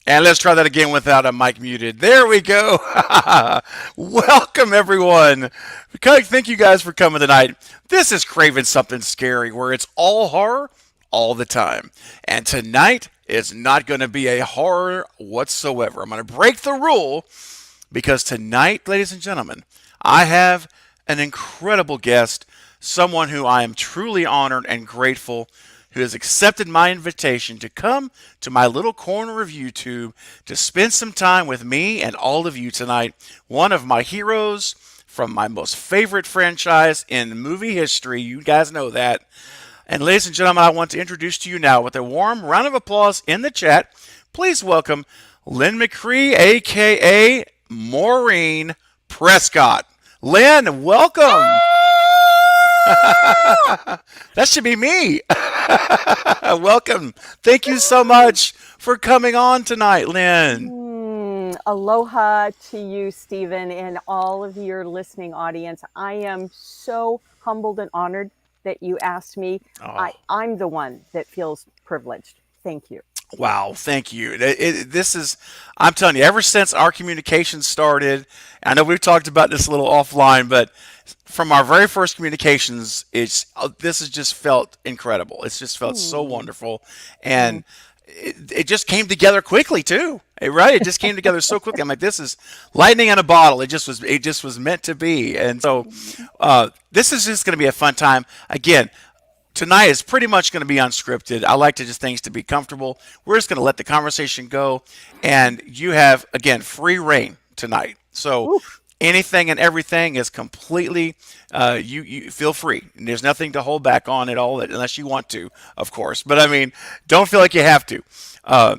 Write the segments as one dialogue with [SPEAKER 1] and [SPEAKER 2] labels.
[SPEAKER 1] And let's try that again without a mic muted. There we go. Welcome, everyone. Thank you guys for coming tonight. This is Craven Something Scary, where it's all horror all the time. And tonight is not going to be a horror whatsoever. I'm going to break the rule because tonight, ladies and gentlemen, I have an incredible guest, someone who I am truly honored and grateful who has accepted my invitation to come to my little corner of YouTube to spend some time with me and all of you tonight. One of my heroes from my most favorite franchise in movie history. You guys know that. And ladies and gentlemen, I want to introduce to you now with a warm round of applause in the chat. Please welcome Lynn Mcree, aka Maureen Prescott. Lynn, welcome. That should be me. Welcome. Thank you so much for coming on tonight, Lynn.
[SPEAKER 2] Aloha to you, Stephen, and all of your listening audience. I am so humbled and honored that you asked me.
[SPEAKER 1] Oh,
[SPEAKER 2] I'm the one that feels privileged. Thank you.
[SPEAKER 1] wow. Thank you. This is, I'm telling you, ever since our communication started, I know we've talked about this a little offline, but from our very first communications, this has just felt incredible. It's just felt so
[SPEAKER 2] Hmm.
[SPEAKER 1] wonderful,
[SPEAKER 2] Hmm.
[SPEAKER 1] and it just came together quickly too. Right? It just came together so quickly. I'm like, this is lightning in a bottle. It just was. It just was meant to be. And so, this is just going to be a fun time. Again, tonight is pretty much going to be unscripted. I like to just things to be comfortable. We're just going to let the conversation go, and you have again free reign tonight. So
[SPEAKER 2] Oof.
[SPEAKER 1] anything and everything is completely you feel free. There's nothing to hold back on at all, unless you want to, of course. But I mean, don't feel like you have to. Uh,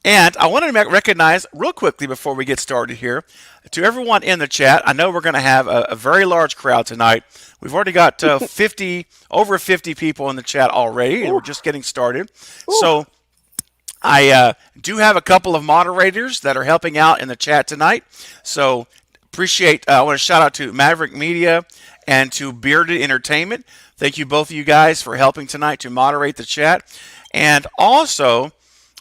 [SPEAKER 1] and I wanted to recognize real quickly before we get started here to everyone in the chat. I know we're going to have a very large crowd tonight. We've already got 50, over 50 people in the chat already, and we're
[SPEAKER 2] Oof.
[SPEAKER 1] just getting started. So
[SPEAKER 2] Oof.
[SPEAKER 1] I do have a couple of moderators that are helping out in the chat tonight. So appreciate. I want to shout out to Maverick Media and to Bearded Entertainment. Thank you both of you guys for helping tonight to moderate the chat. And also,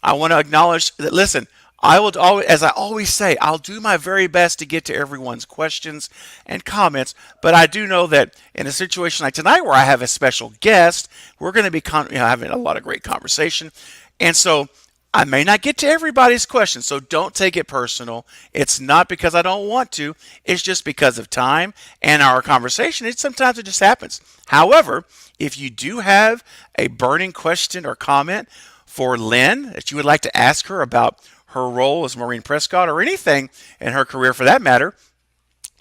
[SPEAKER 1] I want to acknowledge that. Listen, I will always, as I always say, I'll do my very best to get to everyone's questions and comments. But I do know that in a situation like tonight, where I have a special guest, we're going to be having a lot of great conversation, and so I may not get to everybody's questions, so don't take it personal. It's not because I don't want to, it's just because of time and our conversation. Sometimes it just happens. However, if you do have a burning question or comment for Lynn that you would like to ask her about her role as Maureen Prescott or anything in her career for that matter,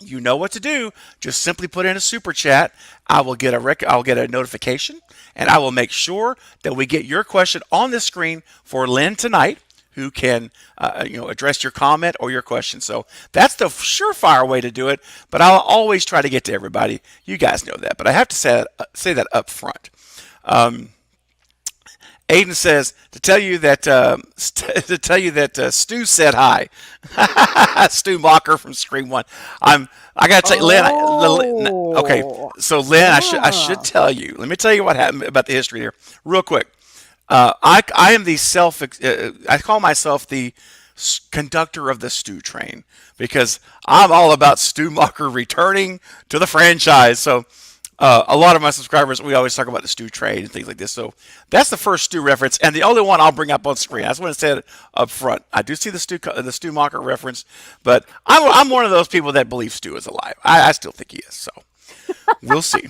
[SPEAKER 1] you know what to do. Just simply put in a super chat. I'll get a notification, and I will make sure that we get your question on the screen for Lynn tonight, who can address your comment or your question. So that's the surefire way to do it. But I'll always try to get to everybody. You guys know that, but I have to say that up front. Um, Aiden says to tell you that Stu said hi. Stu Mocker from Scream One. I gotta tell you, Lynn. Okay,
[SPEAKER 2] Oh.
[SPEAKER 1] so Lynn, I should
[SPEAKER 2] Ah.
[SPEAKER 1] tell you. Let me tell you what happened about the history here, real quick. I am the self. I call myself the conductor of the Stu train because I'm all about Stu Mocker returning to the franchise. So a lot of my subscribers, we always talk about the Stu trade and things like this. So that's the first Stu reference, and the only one I'll bring up on screen. I just want to say it up front. I do see the Stu Mocker reference, but I'm one of those people that believe Stu is alive. I still think he is. So we'll see.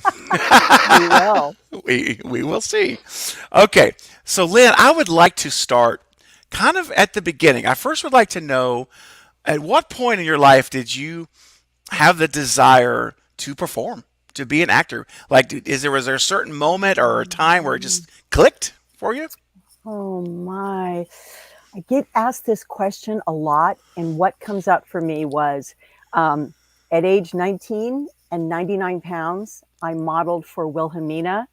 [SPEAKER 2] We will.
[SPEAKER 1] We will see. Okay, so Lynn, I would like to start kind of at the beginning. I first would like to know at what point in your life did you have the desire to perform, to be an actor? Like, was there a certain moment or a time where it just clicked for you?
[SPEAKER 2] Oh my. I get asked this question a lot, and what comes up for me was um, at age 19 and 99 pounds, I modeled for Wilhelmina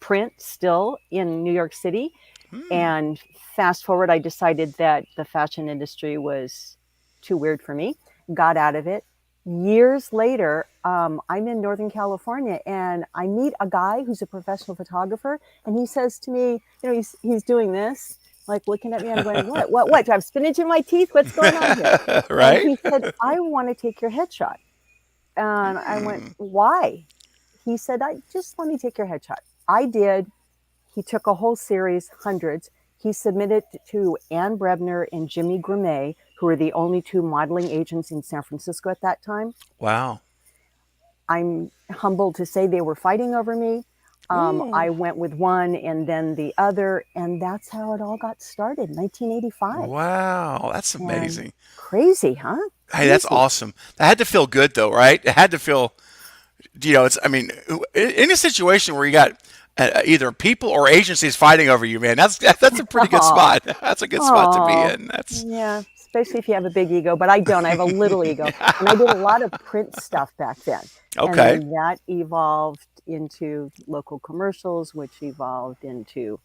[SPEAKER 2] print still in New York City.
[SPEAKER 1] Hmm.
[SPEAKER 2] And fast forward, I decided that the fashion industry was too weird for me, got out of it. Years later, I'm in Northern California and I meet a guy who's a professional photographer. And he says to me, he's doing this. like looking at me. I'm going, what? Do I have spinach in my teeth? What's going on here? And
[SPEAKER 1] Right?
[SPEAKER 2] he said, I want to take your headshot. And I went,
[SPEAKER 1] Hmm.
[SPEAKER 2] why? He said, I just let me take your headshot. I did. He took a whole series, hundreds. He submitted to Anne Brebner and Jimmy Grimet, who were the only two modeling agents in San Francisco at that time.
[SPEAKER 1] Wow.
[SPEAKER 2] I'm humbled to say they were fighting over me.
[SPEAKER 1] Ooh.
[SPEAKER 2] I went with one and then the other, and that's how it all got started, 1985.
[SPEAKER 1] Wow. That's
[SPEAKER 2] And
[SPEAKER 1] amazing.
[SPEAKER 2] crazy, huh?
[SPEAKER 1] Hey, that's
[SPEAKER 2] Crazy.
[SPEAKER 1] awesome. That had to feel good though, right? It had to feel, it's, I mean, in a situation where you got either people or agencies fighting over you, man, that's a pretty good
[SPEAKER 2] Oh,
[SPEAKER 1] spot. That's a good spot to be
[SPEAKER 2] oh,
[SPEAKER 1] in. That's,
[SPEAKER 2] yeah. Especially if you have a big ego, but I don't. I have a little ego, and I did a lot of print stuff back then, and
[SPEAKER 1] okay.
[SPEAKER 2] then that evolved into local commercials, which evolved into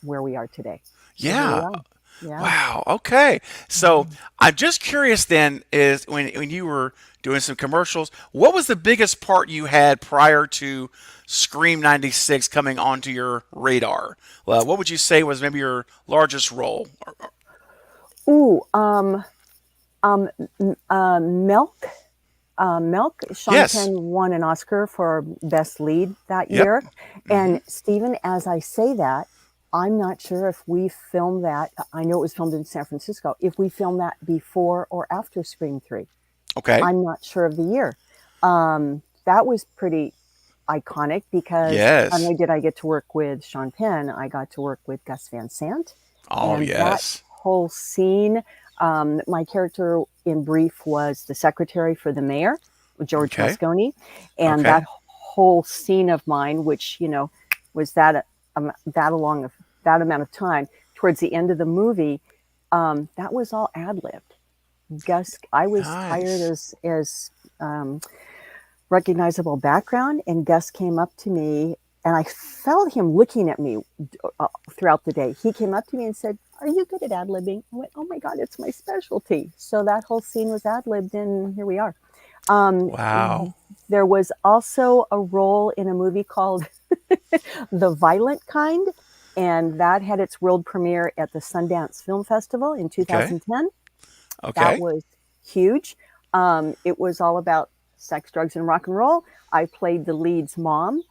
[SPEAKER 2] where we are today. So here we
[SPEAKER 1] Yeah.
[SPEAKER 2] are. Yeah.
[SPEAKER 1] Wow. Okay. So
[SPEAKER 2] Mhm.
[SPEAKER 1] I'm just curious then is when you were doing some commercials, what was the biggest part you had prior to Scream 96 coming onto your radar? Well, what would you say was maybe your largest role?
[SPEAKER 2] Ooh, Milk. Milk. Sean
[SPEAKER 1] Yes.
[SPEAKER 2] Penn won an Oscar for Best Lead that
[SPEAKER 1] Yep.
[SPEAKER 2] year.
[SPEAKER 1] Hmm.
[SPEAKER 2] And Stephen, as I say that, I'm not sure if we filmed that. I know it was filmed in San Francisco. If we filmed that before or after Scream 3,
[SPEAKER 1] Okay.
[SPEAKER 2] I'm not sure of the year. That was pretty iconic because not
[SPEAKER 1] Yes.
[SPEAKER 2] only did I get to work with Sean Penn, I got to work with Gus Van Sant.
[SPEAKER 1] Oh,
[SPEAKER 2] And that
[SPEAKER 1] yes.
[SPEAKER 2] whole scene, my character in brief was the secretary for the mayor, George
[SPEAKER 1] Okay.
[SPEAKER 2] Moscone. And that
[SPEAKER 1] Okay.
[SPEAKER 2] whole scene of mine, which, was that amount of time towards the end of the movie, that was all ad-libbed. Gus, I was hired
[SPEAKER 1] Nice.
[SPEAKER 2] as recognizable background, and Gus came up to me, and I felt him looking at me throughout the day. He came up to me and said, "Are you good at ad-libbing?" I went, "Oh my God, it's my specialty." So that whole scene was ad-libbed, and here we are. Um,
[SPEAKER 1] Wow.
[SPEAKER 2] there was also a role in a movie called The Violent Kind, and that had its world premiere at the Sundance Film Festival in
[SPEAKER 1] Okay.
[SPEAKER 2] 2010. That
[SPEAKER 1] Okay.
[SPEAKER 2] was huge. It was all about sex, drugs, and rock and roll. I played the lead's mom,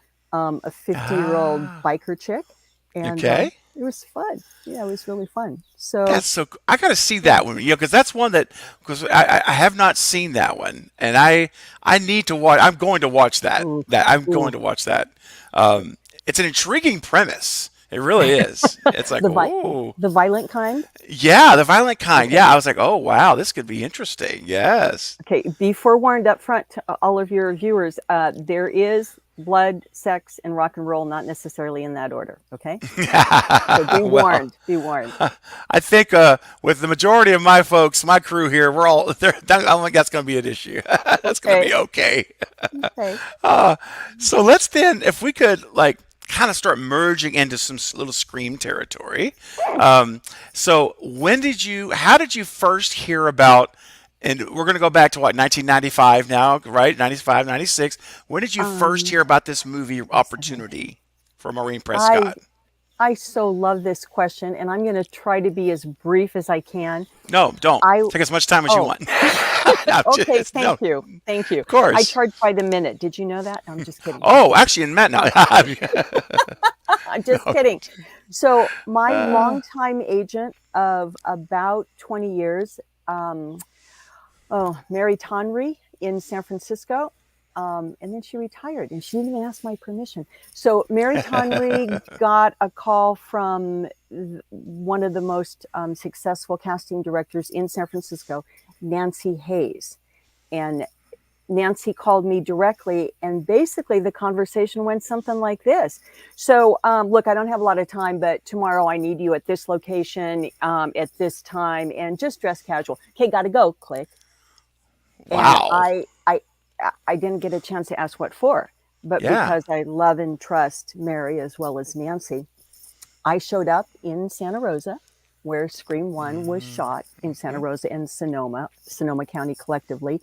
[SPEAKER 2] a 50-year-old
[SPEAKER 1] Ah.
[SPEAKER 2] biker chick, and
[SPEAKER 1] Okay.
[SPEAKER 2] it was fun. Yeah, it was really fun. So,
[SPEAKER 1] That's so. I got to see
[SPEAKER 2] yeah.
[SPEAKER 1] that one, because that's one that because I have not seen that one, and I need to watch. I'm going to watch that.
[SPEAKER 2] Ooh,
[SPEAKER 1] I'm going
[SPEAKER 2] ooh.
[SPEAKER 1] to watch that. It's an intriguing premise. It really is. It's like,
[SPEAKER 2] the vi-
[SPEAKER 1] oh,
[SPEAKER 2] the violent kind.
[SPEAKER 1] yeah, the violent kind.
[SPEAKER 2] Okay.
[SPEAKER 1] Yeah, I was like, oh wow, this could be interesting. Yes.
[SPEAKER 2] Okay. Be forewarned up front to all of your viewers. There is blood, sex, and rock and roll, not necessarily in that order. Okay. So be
[SPEAKER 1] Well,
[SPEAKER 2] warned. Be warned.
[SPEAKER 1] I think with the majority of my folks, my crew here, we're all. I don't think that's going to be an issue. That's going to
[SPEAKER 2] Okay.
[SPEAKER 1] be okay.
[SPEAKER 2] Okay.
[SPEAKER 1] Uh, so let's then, if we could, like, kind of start merging into some little Scream territory. So how did you first hear about, and we're going to go back to what, 1995 now, right? 95, 96. When did you first
[SPEAKER 2] Um,
[SPEAKER 1] hear about this movie
[SPEAKER 2] 97.
[SPEAKER 1] opportunity for Maureen
[SPEAKER 2] I
[SPEAKER 1] Prescott?
[SPEAKER 2] I so love this question, and I'm going to try to be as brief as I can.
[SPEAKER 1] No, don't.
[SPEAKER 2] I
[SPEAKER 1] Take as much time as you
[SPEAKER 2] Oh,
[SPEAKER 1] want. No,
[SPEAKER 2] okay.
[SPEAKER 1] just, no,
[SPEAKER 2] Thank you. Thank you.
[SPEAKER 1] of
[SPEAKER 2] I
[SPEAKER 1] course.
[SPEAKER 2] charge by the minute. Did you know that? I'm just kidding. Just
[SPEAKER 1] Oh,
[SPEAKER 2] kidding.
[SPEAKER 1] actually, in Matt, no.
[SPEAKER 2] I'm
[SPEAKER 1] No.
[SPEAKER 2] just kidding. So my
[SPEAKER 1] Uh,
[SPEAKER 2] longtime agent of about 20 years, um, Mary Tonry in San Francisco. And then she retired, and she didn't even ask my permission. So Mary Tonry got a call from one of the most successful casting directors in San Francisco, Nancy Hayes. And Nancy called me directly, and basically the conversation went something like this. So, look, I don't have a lot of time, but tomorrow I need you at this location at this time, and just dress casual. Okay, got to go. Click. And
[SPEAKER 1] wow.
[SPEAKER 2] I didn't get a chance to ask what for, but
[SPEAKER 1] Yeah.
[SPEAKER 2] because I love and trust Mary as well as Nancy, I showed up in Santa Rosa, where Scream One was shot in Santa
[SPEAKER 1] Mhm.
[SPEAKER 2] Rosa and Sonoma County collectively,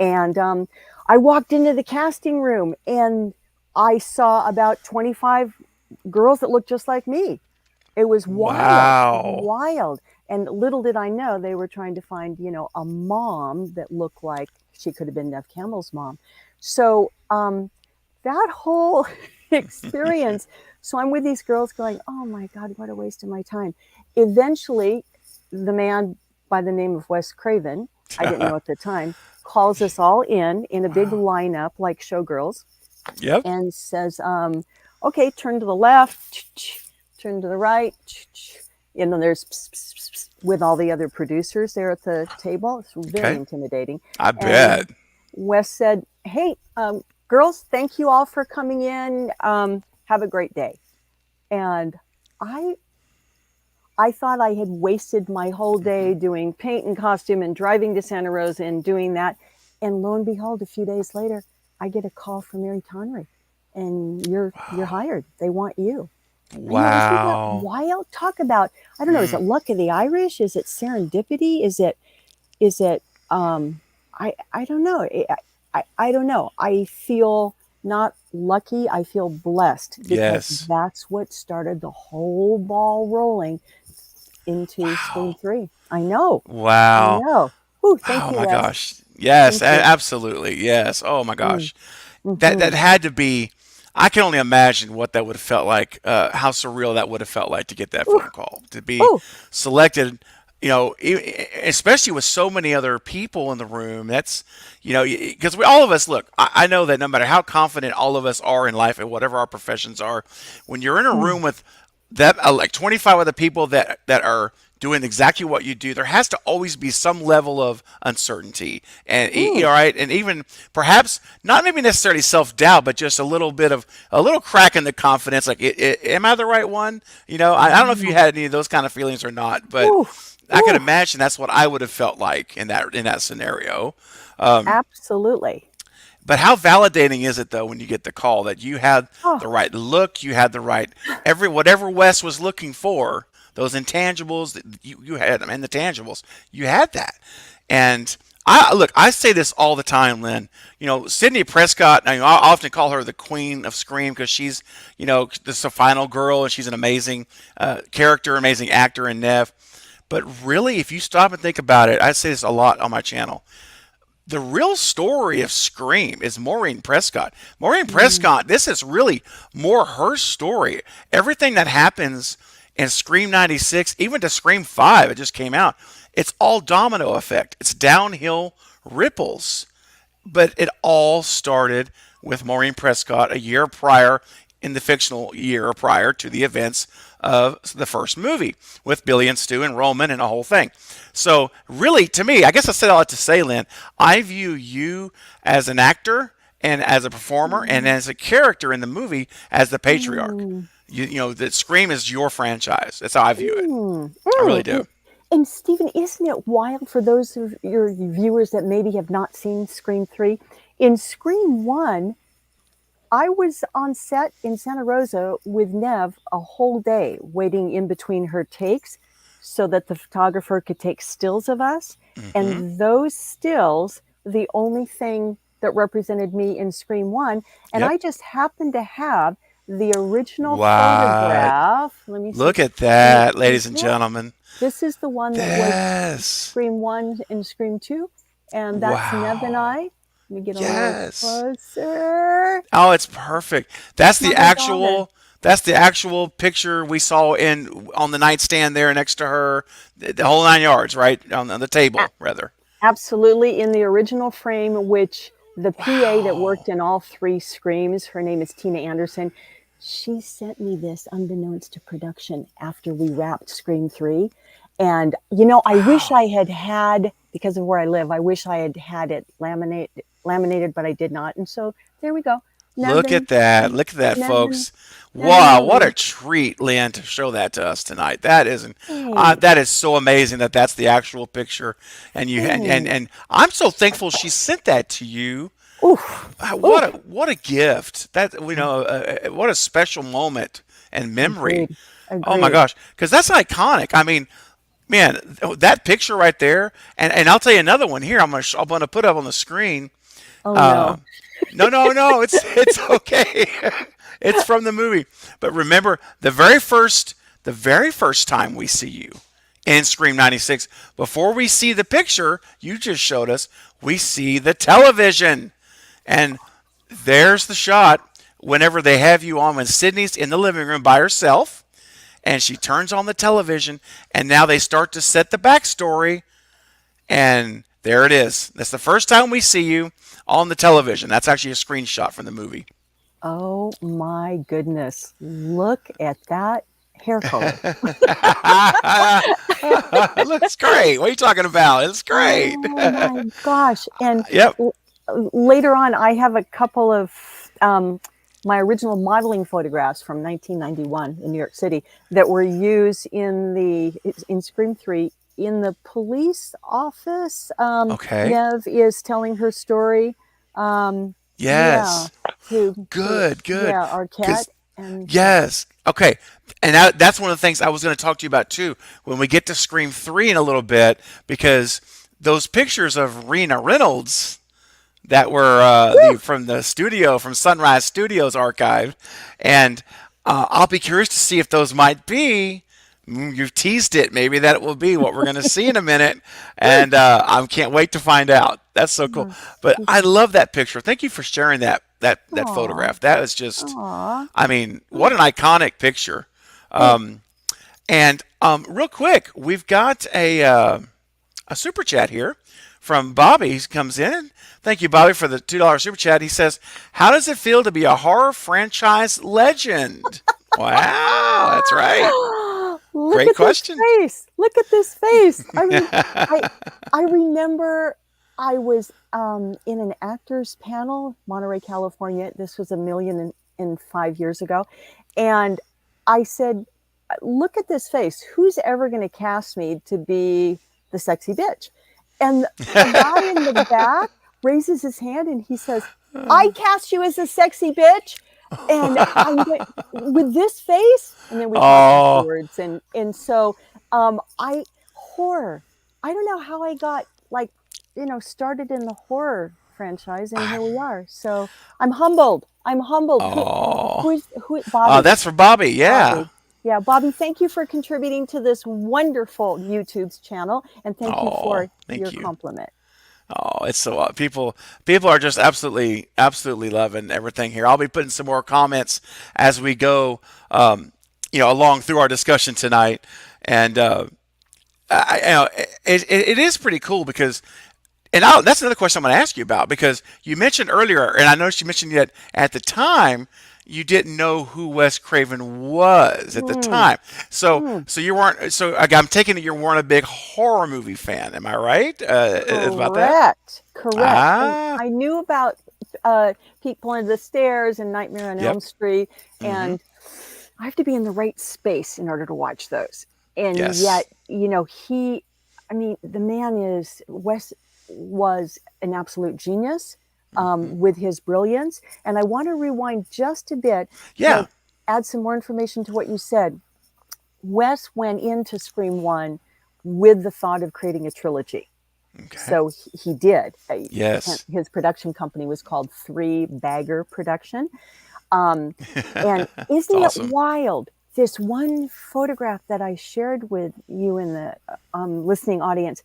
[SPEAKER 2] and I walked into the casting room and I saw about 25 girls that looked just like me. It was wild,
[SPEAKER 1] Wow.
[SPEAKER 2] wild. And little did I know they were trying to find, a mom that looked like she could have been Nev Campbell's mom. So that whole experience. So I'm with these girls going, oh my God, what a waste of my time. Eventually, the man by the name of Wes Craven, I didn't know at the time, calls us all in a big
[SPEAKER 1] Wow.
[SPEAKER 2] lineup like showgirls
[SPEAKER 1] Yep.
[SPEAKER 2] and says, okay, turn to the left, turn to the right. And then there's with all the other producers there at the table. It's very
[SPEAKER 1] Okay.
[SPEAKER 2] intimidating.
[SPEAKER 1] I
[SPEAKER 2] And
[SPEAKER 1] bet.
[SPEAKER 2] Wes said, hey, girls, thank you all for coming in. Have a great day. And I thought I had wasted my whole day
[SPEAKER 1] Hmm.
[SPEAKER 2] doing paint and costume and driving to Santa Rosa and doing that. And lo and behold, a few days later, I get a call from Mary Tonry, and you're
[SPEAKER 1] Wow.
[SPEAKER 2] hired. They want you. Isn't that
[SPEAKER 1] Wow.
[SPEAKER 2] wild? Talk about, I don't know, is
[SPEAKER 1] Mm.
[SPEAKER 2] it luck of the Irish? Is it serendipity? Is it I don't know. I don't know. I feel not lucky. I feel blessed because
[SPEAKER 1] Yes.
[SPEAKER 2] that's what started the whole ball rolling into Scream
[SPEAKER 1] Wow.
[SPEAKER 2] 3. I know. I
[SPEAKER 1] Wow.
[SPEAKER 2] know. Ooh, thank
[SPEAKER 1] Oh
[SPEAKER 2] you,
[SPEAKER 1] my
[SPEAKER 2] Wes.
[SPEAKER 1] gosh. Yes,
[SPEAKER 2] Thank you.
[SPEAKER 1] absolutely. Yes. Oh my
[SPEAKER 2] Mm,
[SPEAKER 1] gosh. That
[SPEAKER 2] mm-hmm.
[SPEAKER 1] had to be. I can only imagine what that would have felt like. How surreal that would have felt like to get that
[SPEAKER 2] Ooh,
[SPEAKER 1] phone call, to be
[SPEAKER 2] ooh.
[SPEAKER 1] selected. Especially with so many other people in the room. That's because we all of us look. I know that no matter how confident all of us are in life and whatever our professions are, when you're in a
[SPEAKER 2] Mm,
[SPEAKER 1] room with that like 25 other people that are doing exactly what you do, there has to always be some level of uncertainty, and
[SPEAKER 2] mm,
[SPEAKER 1] right, and even perhaps not maybe necessarily self-doubt, but just a little bit of a little crack in the confidence, like am I the right one? I don't know if you
[SPEAKER 2] yeah.
[SPEAKER 1] had any of those kind of feelings or not, but
[SPEAKER 2] Ooh,
[SPEAKER 1] I could
[SPEAKER 2] ooh.
[SPEAKER 1] imagine that's what I would have felt like in that scenario.
[SPEAKER 2] Absolutely.
[SPEAKER 1] But how validating is it though when you get the call that you had
[SPEAKER 2] Oh,
[SPEAKER 1] the right look, you had the right every whatever Wes was looking for, those intangibles that you had them and the tangibles, you had that. And I look, I say this all the time, Lynn. Sydney Prescott. I often call her the queen of Scream because she's, this a final girl and she's an amazing character, amazing actor in Nev. But really, if you stop and think about it, I say this a lot on my channel, the real story of Scream is Maureen Prescott. Maureen
[SPEAKER 2] mm,
[SPEAKER 1] Prescott, this is really more her story. Everything that happens in Scream 96, even to Scream 5, it just came out, it's all domino effect. It's downhill ripples. But it all started with Maureen Prescott a year prior, in the fictional year prior to the events of the first movie with Billy and Stu and Roman and a whole thing. So, really, to me, I guess I said all that to say, Lynn, I view you as an actor and as a performer and
[SPEAKER 2] mm,
[SPEAKER 1] as a character in the movie as the patriarch.
[SPEAKER 2] mm.
[SPEAKER 1] That Scream is your franchise. That's how I view it.
[SPEAKER 2] Mm,
[SPEAKER 1] I really
[SPEAKER 2] mm.
[SPEAKER 1] do.
[SPEAKER 2] And Stephen, isn't it wild for those of your viewers that maybe have not seen Scream 3? In Scream 1, I was on set in Santa Rosa with Nev a whole day waiting in between her takes so that the photographer could take stills of us.
[SPEAKER 1] Hmm.
[SPEAKER 2] And those stills, the only thing that represented me in Scream 1. And
[SPEAKER 1] Yep.
[SPEAKER 2] I just happened to have the original
[SPEAKER 1] What?
[SPEAKER 2] photograph. Let me see.
[SPEAKER 1] Look at
[SPEAKER 2] Can you,
[SPEAKER 1] that,
[SPEAKER 2] can,
[SPEAKER 1] ladies and
[SPEAKER 2] yeah,
[SPEAKER 1] gentlemen.
[SPEAKER 2] this is the one that was
[SPEAKER 1] Yes.
[SPEAKER 2] Scream 1 and Scream 2. And that's Nev and
[SPEAKER 1] Wow.
[SPEAKER 2] I. Let me get a little
[SPEAKER 1] Yes.
[SPEAKER 2] closer.
[SPEAKER 1] Oh, it's perfect. That's
[SPEAKER 2] That's
[SPEAKER 1] the
[SPEAKER 2] my daughter.
[SPEAKER 1] actual that's the actual picture we saw in on the nightstand there next to her, the whole 9 yards, right? On the
[SPEAKER 2] A-
[SPEAKER 1] table, rather.
[SPEAKER 2] Absolutely in the original frame, which the PA that worked
[SPEAKER 1] Wow.
[SPEAKER 2] in all three Screams, her name is Tina Anderson. She sent me this unbeknownst to production after we wrapped Scream 3. And, I wish
[SPEAKER 1] Wow.
[SPEAKER 2] I had, because of where I live, I wish I had it laminated, but I did not. And so there we go.
[SPEAKER 1] Look at
[SPEAKER 2] Nevin,
[SPEAKER 1] that. Look at that,
[SPEAKER 2] Nevin,
[SPEAKER 1] folks.
[SPEAKER 2] Nevin
[SPEAKER 1] Wow, what a
[SPEAKER 2] Marie.
[SPEAKER 1] treat, Lynn, to show that to us tonight. That
[SPEAKER 2] Thanks.
[SPEAKER 1] is so amazing that that's the actual picture, and you
[SPEAKER 2] Thanks.
[SPEAKER 1] and I'm so thankful she sent that to you.
[SPEAKER 2] Oof.
[SPEAKER 1] What a
[SPEAKER 2] Oof.
[SPEAKER 1] what a gift! What a special moment and memory.
[SPEAKER 2] Agreed.
[SPEAKER 1] Oh my
[SPEAKER 2] Agreed.
[SPEAKER 1] gosh, because that's iconic. I mean, man, that picture right there, and I'll tell you another one here. I'm gonna put up on the screen.
[SPEAKER 2] Oh
[SPEAKER 1] Uh,
[SPEAKER 2] no.
[SPEAKER 1] no, no, no, it's okay. It's from the movie. But remember, the very first time we see you in Scream 96, before we see the picture you just showed us, we see the television. And there's the shot whenever they have you on when Sydney's in the living room by herself and she turns on the television and now they start to set the backstory and there it is. That's the first time we see you on the television. That's actually a screenshot from the movie.
[SPEAKER 2] Oh my goodness. Look at that hair color.
[SPEAKER 1] It looks great. What are you talking about? It's great.
[SPEAKER 2] Oh my gosh. And
[SPEAKER 1] Yep.
[SPEAKER 2] later on, I have a couple of my original modeling photographs from 1991 in New York City that were used in Scream 3 in the police office.
[SPEAKER 1] Okay.
[SPEAKER 2] Nev is telling her story.
[SPEAKER 1] Yes.
[SPEAKER 2] Yeah,
[SPEAKER 1] Good.
[SPEAKER 2] Yeah, Arquette. And
[SPEAKER 1] yes. Okay. And that's one of the things I was going to talk to you about too when we get to Scream 3 in a little bit, because those pictures of Rena Reynolds that were from the studio, from Sunrise Studios archive, and I'll be curious to see if those might be. You've teased it. Maybe that will be what we're going to see in a minute, and I can't wait to find out. That's so cool. But I love that picture. Thank you for sharing that photograph. That is just,
[SPEAKER 2] Aw.
[SPEAKER 1] I mean, what an iconic picture. And real quick, we've got a super chat here from Bobby. He comes in. Thank you, Bobby, for the $2 super chat. He says, "How does it feel to be a horror franchise legend?" Wow, that's right.
[SPEAKER 2] Look
[SPEAKER 1] Great
[SPEAKER 2] at
[SPEAKER 1] question.
[SPEAKER 2] This face. Look at this face. I mean, I remember I was in an actors panel, Monterey, California. This was 1,005 years ago. And I said, look at this face. Who's ever going to cast me to be the sexy bitch? And the guy in the back raises his hand and he says, I cast you as a sexy bitch. And I went, with this face, and then we talked afterwards, and so horror. I don't know how I got started in the horror franchise, and here we are. So I'm humbled.
[SPEAKER 1] Oh,
[SPEAKER 2] Who Bobby?
[SPEAKER 1] that's for Bobby. Yeah.
[SPEAKER 2] Bobby. Yeah, Bobby. Thank you for contributing to this wonderful YouTube's channel, and thank you for your compliment.
[SPEAKER 1] Oh, it's so people are just absolutely loving everything here. I'll be putting some more comments as we go, along through our discussion tonight, and it is pretty cool because, that's another question I'm going to ask you about, because you mentioned earlier, and I noticed you mentioned that at the time you didn't know who Wes Craven was at the time. So you weren't. So I'm taking it you weren't a big horror movie fan. Am I right about that?
[SPEAKER 2] Correct. I knew about People Under the Stairs and Nightmare on Elm Street, and I have to be in the right space in order to watch those. And yet, the man Wes was an absolute genius. With his brilliance. And I want to rewind just a bit to add some more information to what you said. Wes went into Scream 1 with the thought of creating a trilogy. Okay. So he did.
[SPEAKER 1] Yes.
[SPEAKER 2] His production company was called Three Bagger Production. And isn't awesome. It wild? This one photograph that I shared with you in the listening audience,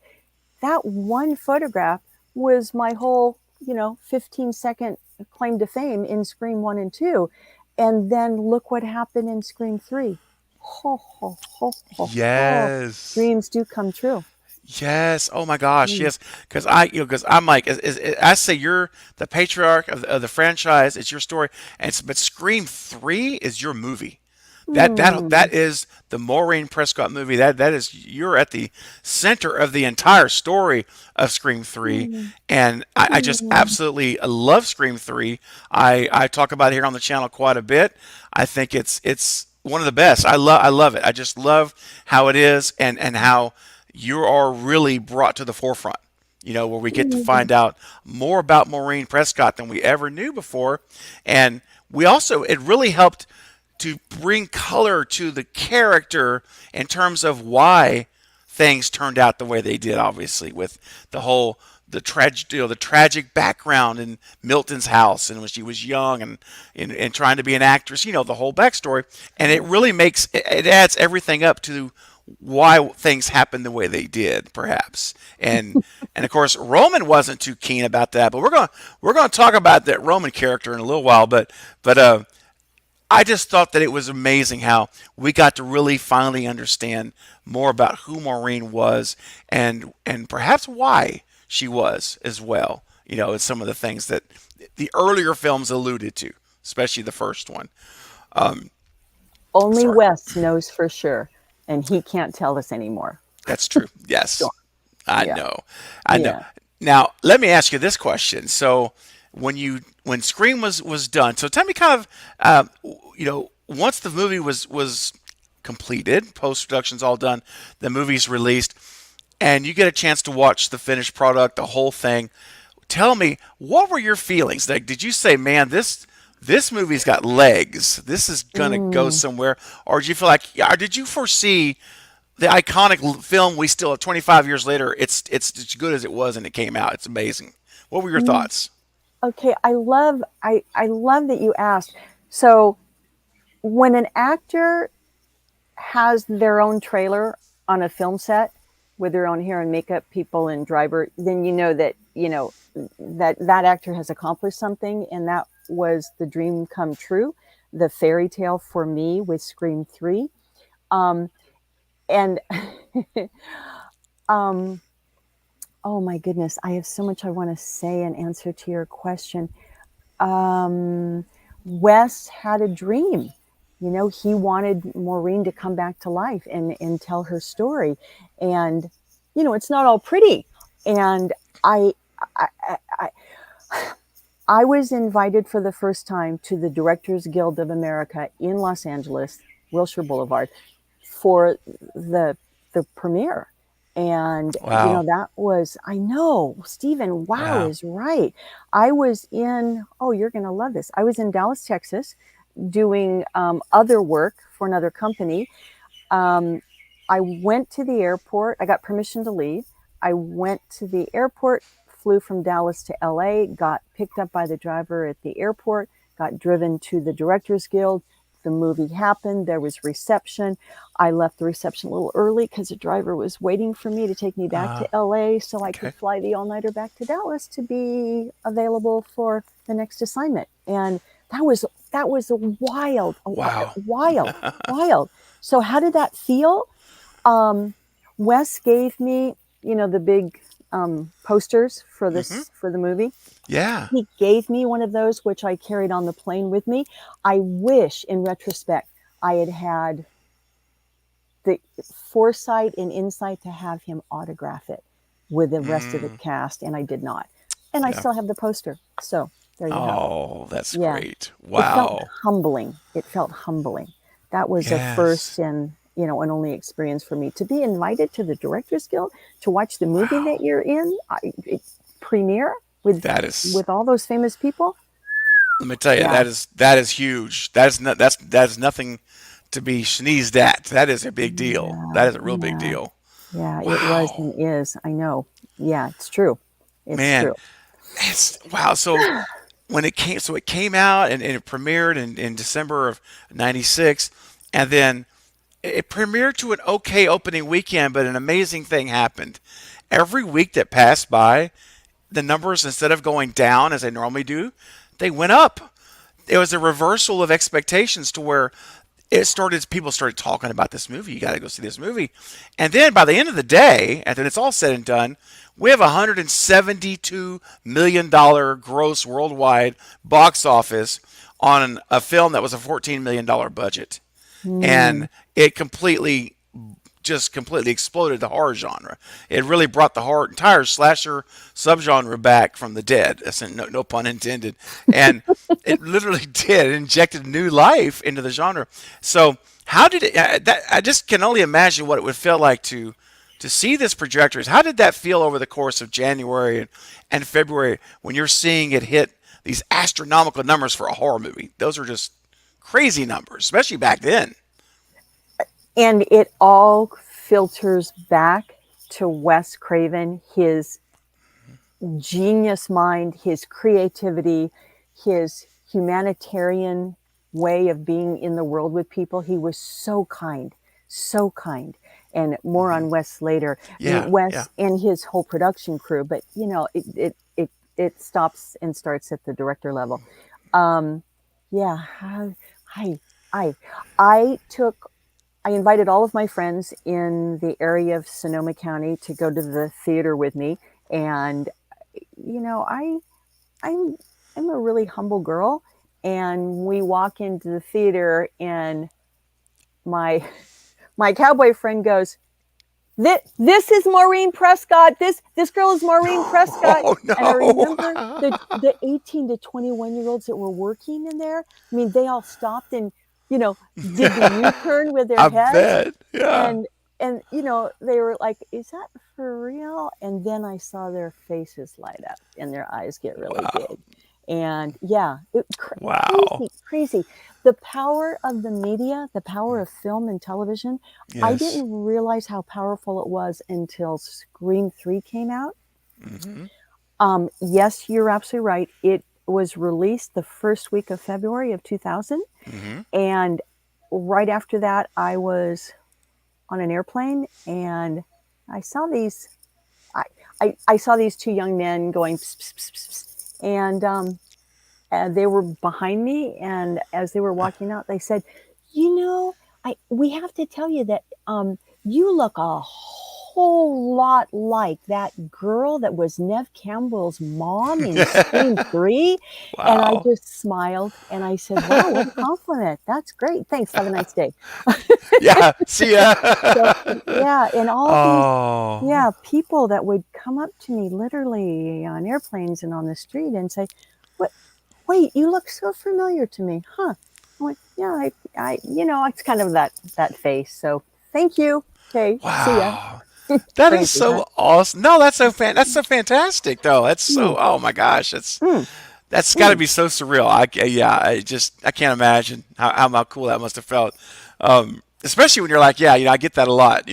[SPEAKER 2] that one photograph was my whole 15-second claim to fame in Scream 1 and 2. And then look what happened in Scream 3. Ho, ho, ho, ho,
[SPEAKER 1] yes.
[SPEAKER 2] Ho. Dreams do come true.
[SPEAKER 1] Yes. Oh my gosh. Yes. Because I'm like, I say you're the patriarch of the franchise. It's your story. But Scream 3 is your movie. That is the Maureen Prescott movie. That is, you're at the center of the entire story of Scream 3, and I just absolutely love Scream 3. I talk about it here on the channel quite a bit. I think it's one of the best. I love it. I just love how it is and how you are really brought to the forefront. Where we get to find out more about Maureen Prescott than we ever knew before, and it really helped to bring color to the character in terms of why things turned out the way they did, obviously, with the whole the tragic background in Milton's house and when she was young and trying to be an actress, the whole backstory, and it really it adds everything up to why things happened the way they did, perhaps. And of course Roman wasn't too keen about that, but we're gonna talk about that Roman character in a little while. But I just thought that it was amazing how we got to really finally understand more about who Maureen was and perhaps why she was as well. It's some of the things that the earlier films alluded to, especially the first one. Um,
[SPEAKER 2] Only
[SPEAKER 1] sorry,
[SPEAKER 2] Wes knows for sure, and he can't tell us anymore.
[SPEAKER 1] that's true.
[SPEAKER 2] Sure.
[SPEAKER 1] Yes, I
[SPEAKER 2] Yeah.
[SPEAKER 1] know. I know.
[SPEAKER 2] Yeah.
[SPEAKER 1] Now, let me ask you this question. So, when Scream was done, so tell me kind of, once the movie was completed, post production's all done, the movie's released, and you get a chance to watch the finished product, the whole thing. Tell me, what were your feelings? Like, did you say, "Man, this movie's got legs. This is gonna go
[SPEAKER 2] Mm.
[SPEAKER 1] somewhere," or did you feel like, or did you foresee the iconic film we still 25 years later, it's as good as it was and it came out. It's amazing. What were your
[SPEAKER 2] Mm.
[SPEAKER 1] thoughts?
[SPEAKER 2] Okay, I love that you asked. So when an actor has their own trailer on a film set with their own hair and makeup people and driver, then that actor has accomplished something, and that was the dream come true, the fairy tale for me with Scream 3. Um, and um, oh my goodness, I have so much I want to say in answer to your question. um, Wes had a dream. He wanted Maureen to come back to life and tell her story. And, it's not all pretty. And I, I, I, I was invited for the first time to the Directors Guild of America in Los Angeles, Wilshire Boulevard, for the the premiere. And
[SPEAKER 1] Wow.
[SPEAKER 2] that was, I know, Stephen, wow
[SPEAKER 1] Wow.
[SPEAKER 2] is right. I was in, oh, you're going to love this. I was in Dallas, Texas, doing other work for another company. um, I went to the airport. I got permission to leave. I went to the airport, flew from Dallas to LA, got picked up by the driver at the airport, got driven to the Directors Guild. The movie happened. There was reception. I left the reception a little early because the driver was waiting for me to take me back
[SPEAKER 1] Uh,
[SPEAKER 2] to LA so I could
[SPEAKER 1] okay.
[SPEAKER 2] fly the all nighter back to Dallas to be available for the next assignment. And that was a wild,
[SPEAKER 1] Wow.
[SPEAKER 2] wild, wild. So how did that feel? Um, Wes gave me, the big posters for
[SPEAKER 1] Hmm.
[SPEAKER 2] the movie.
[SPEAKER 1] Yeah.
[SPEAKER 2] He gave me one of those, which I carried on the plane with me. I wish, in retrospect, I had had the foresight and insight to have him autograph it with the rest of the
[SPEAKER 1] Mm,
[SPEAKER 2] cast, and I did not. And I
[SPEAKER 1] yeah.
[SPEAKER 2] still have the poster. So there you have it.
[SPEAKER 1] Oh, that's
[SPEAKER 2] Yeah.
[SPEAKER 1] great.
[SPEAKER 2] It felt
[SPEAKER 1] Wow.
[SPEAKER 2] humbling. It felt humbling. That was a first
[SPEAKER 1] Yes.
[SPEAKER 2] and an only experience for me to be invited to the Directors Guild to watch the movie that
[SPEAKER 1] Wow.
[SPEAKER 2] you're in premiere with
[SPEAKER 1] That is.
[SPEAKER 2] all those famous people.
[SPEAKER 1] Let me tell you,
[SPEAKER 2] Yeah,
[SPEAKER 1] that is huge. That's nothing to be sneezed at. That is a big deal.
[SPEAKER 2] yeah,
[SPEAKER 1] That is a real big
[SPEAKER 2] yeah,
[SPEAKER 1] deal.
[SPEAKER 2] yeah. It was
[SPEAKER 1] Wow.
[SPEAKER 2] and is. I know. Yeah, it's true. It's
[SPEAKER 1] Man,
[SPEAKER 2] true.
[SPEAKER 1] it's wow. So it came out and it premiered in December of '96, and then it premiered to an okay opening weekend, but an amazing thing happened. Every week that passed by, the numbers, instead of going down as they normally do, they went up. It was a reversal of expectations to where people started talking about this movie. You got to go see this movie. And then by the end of the day, after it's all said and done, we have a $172 million gross worldwide box office on a film that was a $14 million budget.
[SPEAKER 2] Hmm.
[SPEAKER 1] And it completely exploded the horror genre. It really brought the horror entire slasher subgenre back from the dead. No pun intended. And it literally did. It injected new life into the genre. So how did it? I just can only imagine what it would feel like to see this trajectory. How did that feel over the course of January and February when you're seeing it hit these astronomical numbers for a horror movie? Those are just crazy numbers, especially back then.
[SPEAKER 2] And it all filters back to Wes Craven, his genius mind, his creativity, his humanitarian way of being in the world with people. He was so kind, so kind. And more
[SPEAKER 1] Hmm.
[SPEAKER 2] on Wes later. I mean,
[SPEAKER 1] Yeah, yeah.
[SPEAKER 2] Wes and his whole production crew, but it stops and starts at the director level. Um, yeah, I, I, I took I invited all of my friends in the area of Sonoma County to go to the theater with me, and you know, I'm I'm a really humble girl, and we walk into the theater, and my my cowboy friend goes, this is Maureen Prescott. This girl is Maureen Prescott.
[SPEAKER 1] Oh
[SPEAKER 2] And I
[SPEAKER 1] no.
[SPEAKER 2] remember the 18 to 21-year-olds that were working in there. I mean, they all stopped and, did the U-turn with their
[SPEAKER 1] I
[SPEAKER 2] heads.
[SPEAKER 1] bet. Yeah.
[SPEAKER 2] And they were like, is that for real? And then I saw their faces light up and their eyes get really
[SPEAKER 1] Wow.
[SPEAKER 2] big. And yeah,
[SPEAKER 1] Wow.
[SPEAKER 2] crazy. The power of the media, the power of film and television, I
[SPEAKER 1] Yes.
[SPEAKER 2] didn't realize how powerful it was until Scream 3 came out.
[SPEAKER 1] Hmm.
[SPEAKER 2] Yes, you're absolutely right. It was released the first week of February of 2000.
[SPEAKER 1] Hmm.
[SPEAKER 2] And right after that, I was on an airplane and I saw these, I saw these two young men going, pss, pss, pss, pss, pss, and they were behind me. And as they were walking out, they said, we have to tell you that you look a whole lot like that girl that was Nev Campbell's mom in Scream 3. And I
[SPEAKER 1] Wow.
[SPEAKER 2] just smiled and I said, wow, what a compliment. That's great. Thanks. Have a nice day.
[SPEAKER 1] Yeah. See ya.
[SPEAKER 2] So, yeah. And all these,
[SPEAKER 1] Oh.
[SPEAKER 2] yeah, people that would come up to me literally on airplanes and on the street and say, what, wait, you look so familiar to me. Huh? I went, yeah, it's kind of that face. So thank you. Okay, see ya.
[SPEAKER 1] Wow. That is
[SPEAKER 2] Crazy, huh?
[SPEAKER 1] so awesome. No, that's so fantastic though. That's
[SPEAKER 2] Mm,
[SPEAKER 1] so, oh my gosh.
[SPEAKER 2] mm,
[SPEAKER 1] That's got to
[SPEAKER 2] mm.
[SPEAKER 1] be so surreal. Yeah, I can't imagine how cool that must have felt. Especially when you're like, yeah, I get that a lot,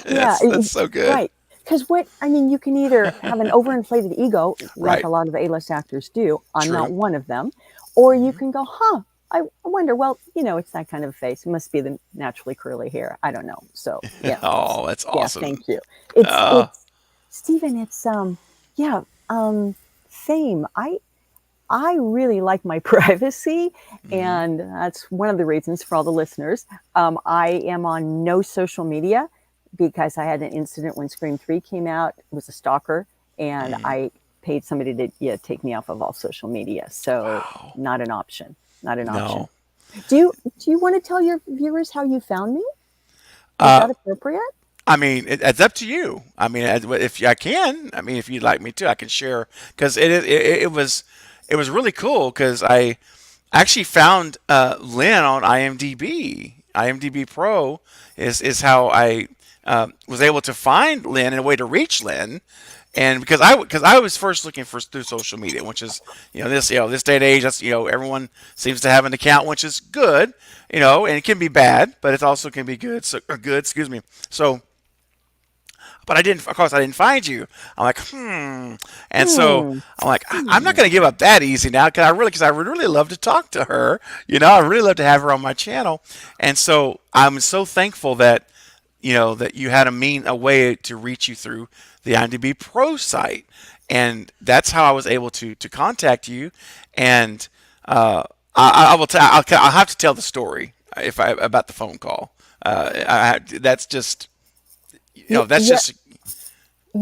[SPEAKER 2] Yeah,
[SPEAKER 1] that's so good.
[SPEAKER 2] right. Because you can either have an overinflated ego, like
[SPEAKER 1] Right.
[SPEAKER 2] a lot of A-list actors do. I'm not
[SPEAKER 1] True.
[SPEAKER 2] one of them. Or you
[SPEAKER 1] Hmm.
[SPEAKER 2] can go, huh, I wonder, well, it's that kind of face. It must be the naturally curly hair. I don't know. So, yeah,
[SPEAKER 1] Oh, that's
[SPEAKER 2] yeah,
[SPEAKER 1] awesome.
[SPEAKER 2] thank you. It's,
[SPEAKER 1] Uh,
[SPEAKER 2] it's, Stephen, yeah, same. I really like my privacy,
[SPEAKER 1] hmm.
[SPEAKER 2] and that's one of the reasons for all the listeners. I am on no social media because I had an incident when Scream 3 came out. It was a stalker, and
[SPEAKER 1] Hmm.
[SPEAKER 2] I paid somebody to take me off of all social media. So
[SPEAKER 1] Wow.
[SPEAKER 2] not an option. Not an option.
[SPEAKER 1] No.
[SPEAKER 2] Do you want to tell your viewers how you found me? Is
[SPEAKER 1] Uh,
[SPEAKER 2] that appropriate?
[SPEAKER 1] I mean, it's up to you. I mean, if I can, I mean, if you'd like me to, I can share because it was really cool because I actually found Lynn on IMDb. IMDb Pro is how I was able to find Lynn and a way to reach Lynn. And because I was first looking for through social media, which is this day and age, that's everyone seems to have an account, which is good, and it can be bad, but it also can be good. So or good, excuse me. So but I didn't. Of course, I didn't find you. I'm like, and so
[SPEAKER 2] Hmm.
[SPEAKER 1] I'm like, I'm not
[SPEAKER 2] Hmm.
[SPEAKER 1] going to give up that easy now because I would really love to talk to her. I really love to have her on my channel, and so I'm so thankful that that you had a way to reach you through the IMDb Pro site, and that's how I was able to contact you, and I will tell. I'll have to tell the story if I about the phone call. That's just that's
[SPEAKER 2] Yeah.
[SPEAKER 1] just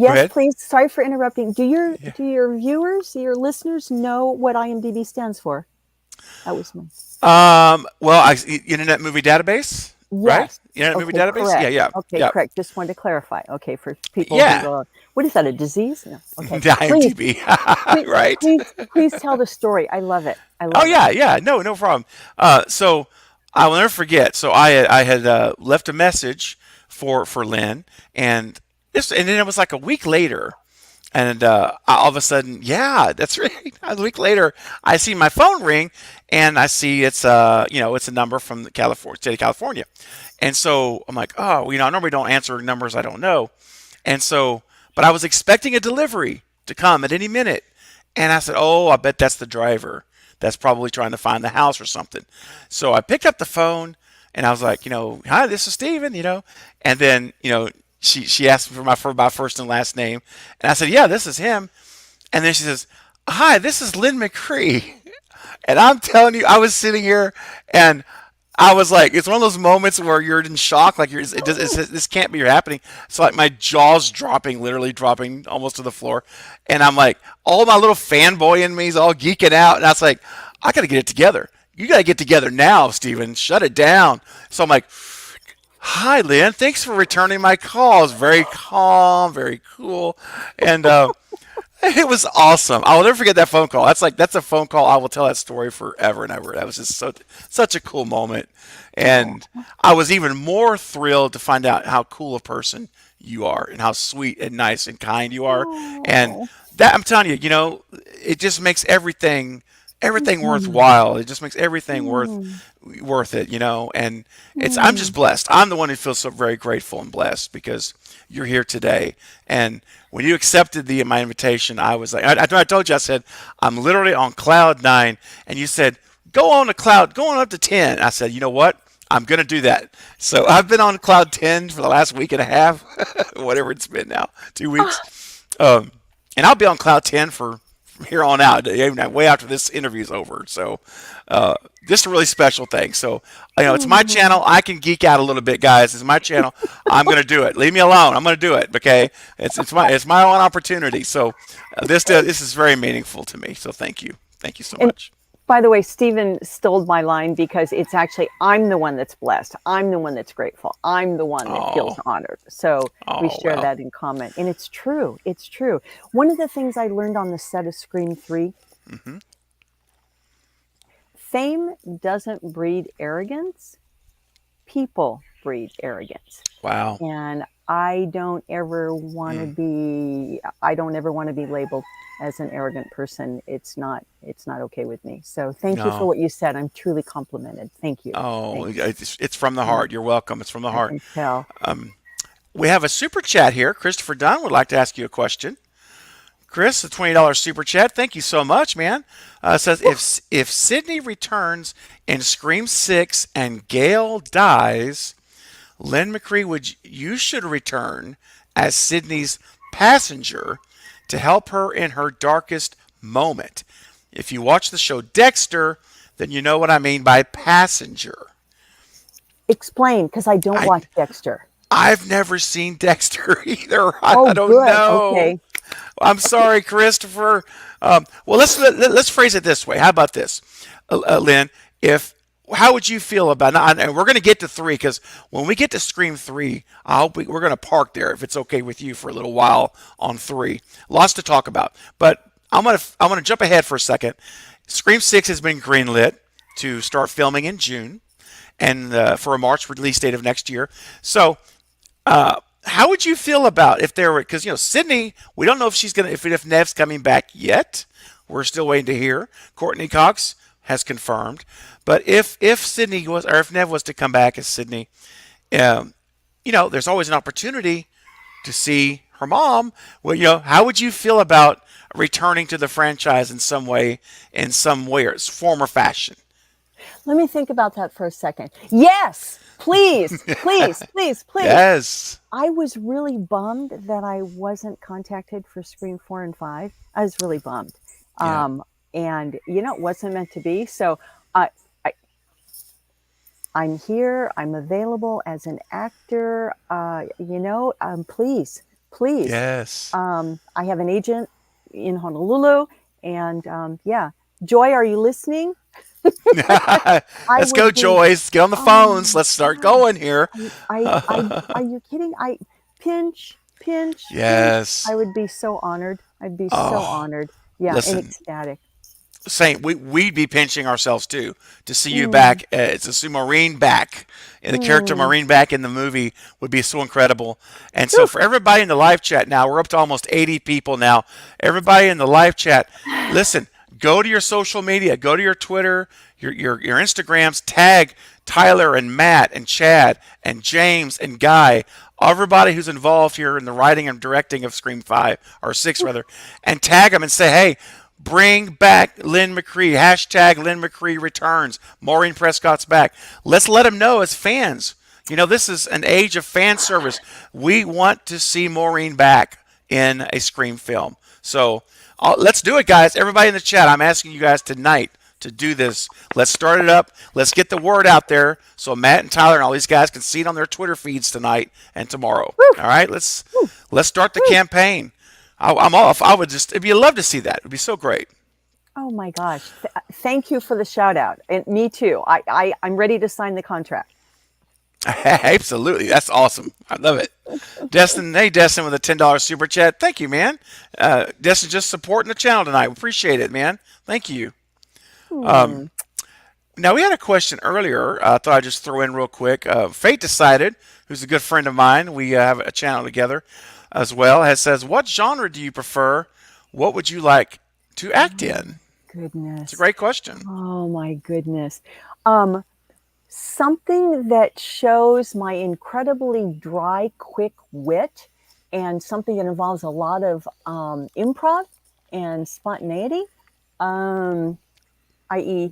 [SPEAKER 1] go
[SPEAKER 2] Yes,
[SPEAKER 1] ahead.
[SPEAKER 2] please. Sorry for interrupting. Do your
[SPEAKER 1] Yeah.
[SPEAKER 2] do your viewers, your listeners know what IMDb stands for? That was my
[SPEAKER 1] Well, Internet Movie Database, right?
[SPEAKER 2] yes.
[SPEAKER 1] Internet Movie
[SPEAKER 2] Okay,
[SPEAKER 1] Database. Yeah,
[SPEAKER 2] correct.
[SPEAKER 1] yeah,
[SPEAKER 2] Okay,
[SPEAKER 1] yeah,
[SPEAKER 2] correct. Just wanted to clarify. Okay, for people who
[SPEAKER 1] yeah.
[SPEAKER 2] go, what is that? A disease? No. Okay,
[SPEAKER 1] The
[SPEAKER 2] please,
[SPEAKER 1] IMDb,
[SPEAKER 2] please,
[SPEAKER 1] right?
[SPEAKER 2] please tell the story. I love it. I
[SPEAKER 1] Oh
[SPEAKER 2] love it.
[SPEAKER 1] yeah, yeah. No, no problem. So I will never forget. So I had left a message for Lynn, and then it was like a week later. And all of a sudden, yeah, that's right. A week later, I see my phone ring, and I see it's a number from the state of California, and so I'm like, oh, I normally don't answer numbers I don't know, and so, but I was expecting a delivery to come at any minute. And I said, oh, I bet that's the driver. That's probably trying to find the house or something. So I picked up the phone and I was like, hi, this is Steven, And then, she asked me for my first and last name. And I said, yeah, this is him. And then she says, hi, this is Lynn Mcree. And I'm telling you, I was sitting here and I was like, it's one of those moments where you're in shock, like this can't be happening. So like my jaw's dropping, literally dropping almost to the floor, and I'm like, all my little fanboy in me is all geeking out, and I was like, I got to get it together. You got to get together now, Steven. Shut it down. So I'm like, hi, Lynn. Thanks for returning my call. It's very calm, very cool, and it was awesome. I will never forget that phone call. That's a phone call I will tell that story forever and ever. That was just such a cool moment. And I was even more thrilled to find out how cool a person you are and how sweet and nice and kind you are. And that I'm telling you, it just makes everything worthwhile. It just makes everything worth it, and I'm just blessed. I'm the one who feels so very grateful and blessed because you're here today. And when you accepted my invitation, I was like, I told you, I said, I'm literally on cloud 9. And you said, go on up to 10. I said, you know what? I'm going to do that. So I've been on cloud 10 for the last week and a half, whatever it's been now, 2 weeks. And I'll be on cloud 10 from here on out, way after this interview is over. So this is a really special thing. So, it's my channel. I can geek out a little bit, guys. It's my channel. I'm going to do it. Leave me alone. I'm going to do it. Okay. It's my own opportunity. So this is very meaningful to me. So thank you. Thank you so much.
[SPEAKER 2] By the way, Steven stole my line because it's actually, I'm the one that's blessed. I'm the one that's grateful. I'm the one that feels honored. So we share that in common. And it's true. It's true. One of the things I learned on the set of Scream 3, fame doesn't breed arrogance. People breed arrogance.
[SPEAKER 1] Wow.
[SPEAKER 2] And I don't ever want to be labeled as an arrogant person. It's not okay with me. So thank you for what you said. I'm truly complimented. Thank you.
[SPEAKER 1] Oh, it's from the heart. You're welcome. It's from the heart.
[SPEAKER 2] I can tell.
[SPEAKER 1] We have a super chat here. Christopher Dunn would like to ask you a question. Chris, a $20 super chat. Thank you so much, man. Says if Sydney returns in Scream 6 and Gail dies, Lynn Mcree, you should return as Sydney's passenger to help her in her darkest moment. If you watch the show Dexter, then you know what I mean by passenger.
[SPEAKER 2] Explain, because I don't watch Dexter.
[SPEAKER 1] I've never seen Dexter either.
[SPEAKER 2] Oh,
[SPEAKER 1] I don't
[SPEAKER 2] good.
[SPEAKER 1] know.
[SPEAKER 2] Okay.
[SPEAKER 1] I'm sorry, Christopher. Well, let's phrase it this way. How about this, Lynn? How would you feel about it? And we're going to get to 3 because when we get to Scream 3, I hope we're going to park there if it's okay with you for a little while on 3. Lots to talk about, but I'm going to jump ahead for a second. Scream 6 has been greenlit to start filming in June, and for a March release date of next year. So, how would you feel about if there were? Because Sydney, we don't know if Nev's coming back yet. We're still waiting to hear. Courtney Cox has confirmed. But if Sydney was, or if Nev was to come back as Sydney, there's always an opportunity to see her mom. Well, how would you feel about returning to the franchise in some way, or form or fashion?
[SPEAKER 2] Let me think about that for a second. Yes, please, please, please, please.
[SPEAKER 1] Yes.
[SPEAKER 2] I was really bummed that I wasn't contacted for Scream 4 and 5. I was really bummed.
[SPEAKER 1] Yeah.
[SPEAKER 2] And it wasn't meant to be. So I'm here. I'm available as an actor. Please.
[SPEAKER 1] Yes.
[SPEAKER 2] I have an agent in Honolulu, and Joy, are you listening?
[SPEAKER 1] Let's go, Joyce. Get on the phones. Let's start going here.
[SPEAKER 2] Are you kidding? Pinch.
[SPEAKER 1] Yes.
[SPEAKER 2] I would be so honored. I'd be so honored. Yeah,
[SPEAKER 1] listen,
[SPEAKER 2] and ecstatic.
[SPEAKER 1] Saint, we'd be pinching ourselves too to see you back. To see Maureen back, and the character Maureen back in the movie would be so incredible. And so for everybody in the live chat now, we're up to almost 80 people now. Everybody in the live chat, listen, go to your social media, go to your Twitter, your Instagrams, tag Tyler and Matt and Chad and James and Guy, everybody who's involved here in the writing and directing of Scream 5 or 6 rather, and tag them and say, hey, bring back Lynn Mcree. Hashtag Lynn Mcree returns. Maureen Prescott's back. Let's let them know as fans. You know, this is an age of fan service. We want to see Maureen back in a Scream film. So let's do it, guys. Everybody in the chat, I'm asking you guys tonight to do this. Let's start it up. Let's get the word out there so Matt and Tyler and all these guys can see it on their Twitter feeds tonight and tomorrow.
[SPEAKER 2] Woo.
[SPEAKER 1] All right, let's
[SPEAKER 2] Woo.
[SPEAKER 1] start the campaign. I'm off. I would just, it'd be love to see that. It'd be so great.
[SPEAKER 2] Oh my gosh! Thank you for the shout out, and me too. I'm ready to sign the contract.
[SPEAKER 1] Absolutely, that's awesome. I love it. Destin, hey Destin with a $10 super chat. Thank you, man. Destin just supporting the channel tonight. Appreciate it, man. Thank you. Now we had a question earlier. I thought I'd just throw in real quick. Fate Decided, who's a good friend of mine. We have a channel together as well. Has says, what genre do you prefer? What would you like to act in?
[SPEAKER 2] Goodness,
[SPEAKER 1] It's a great question.
[SPEAKER 2] oh my goodness. Something that shows my incredibly dry, quick wit, and something that involves a lot of improv and spontaneity, i.e.,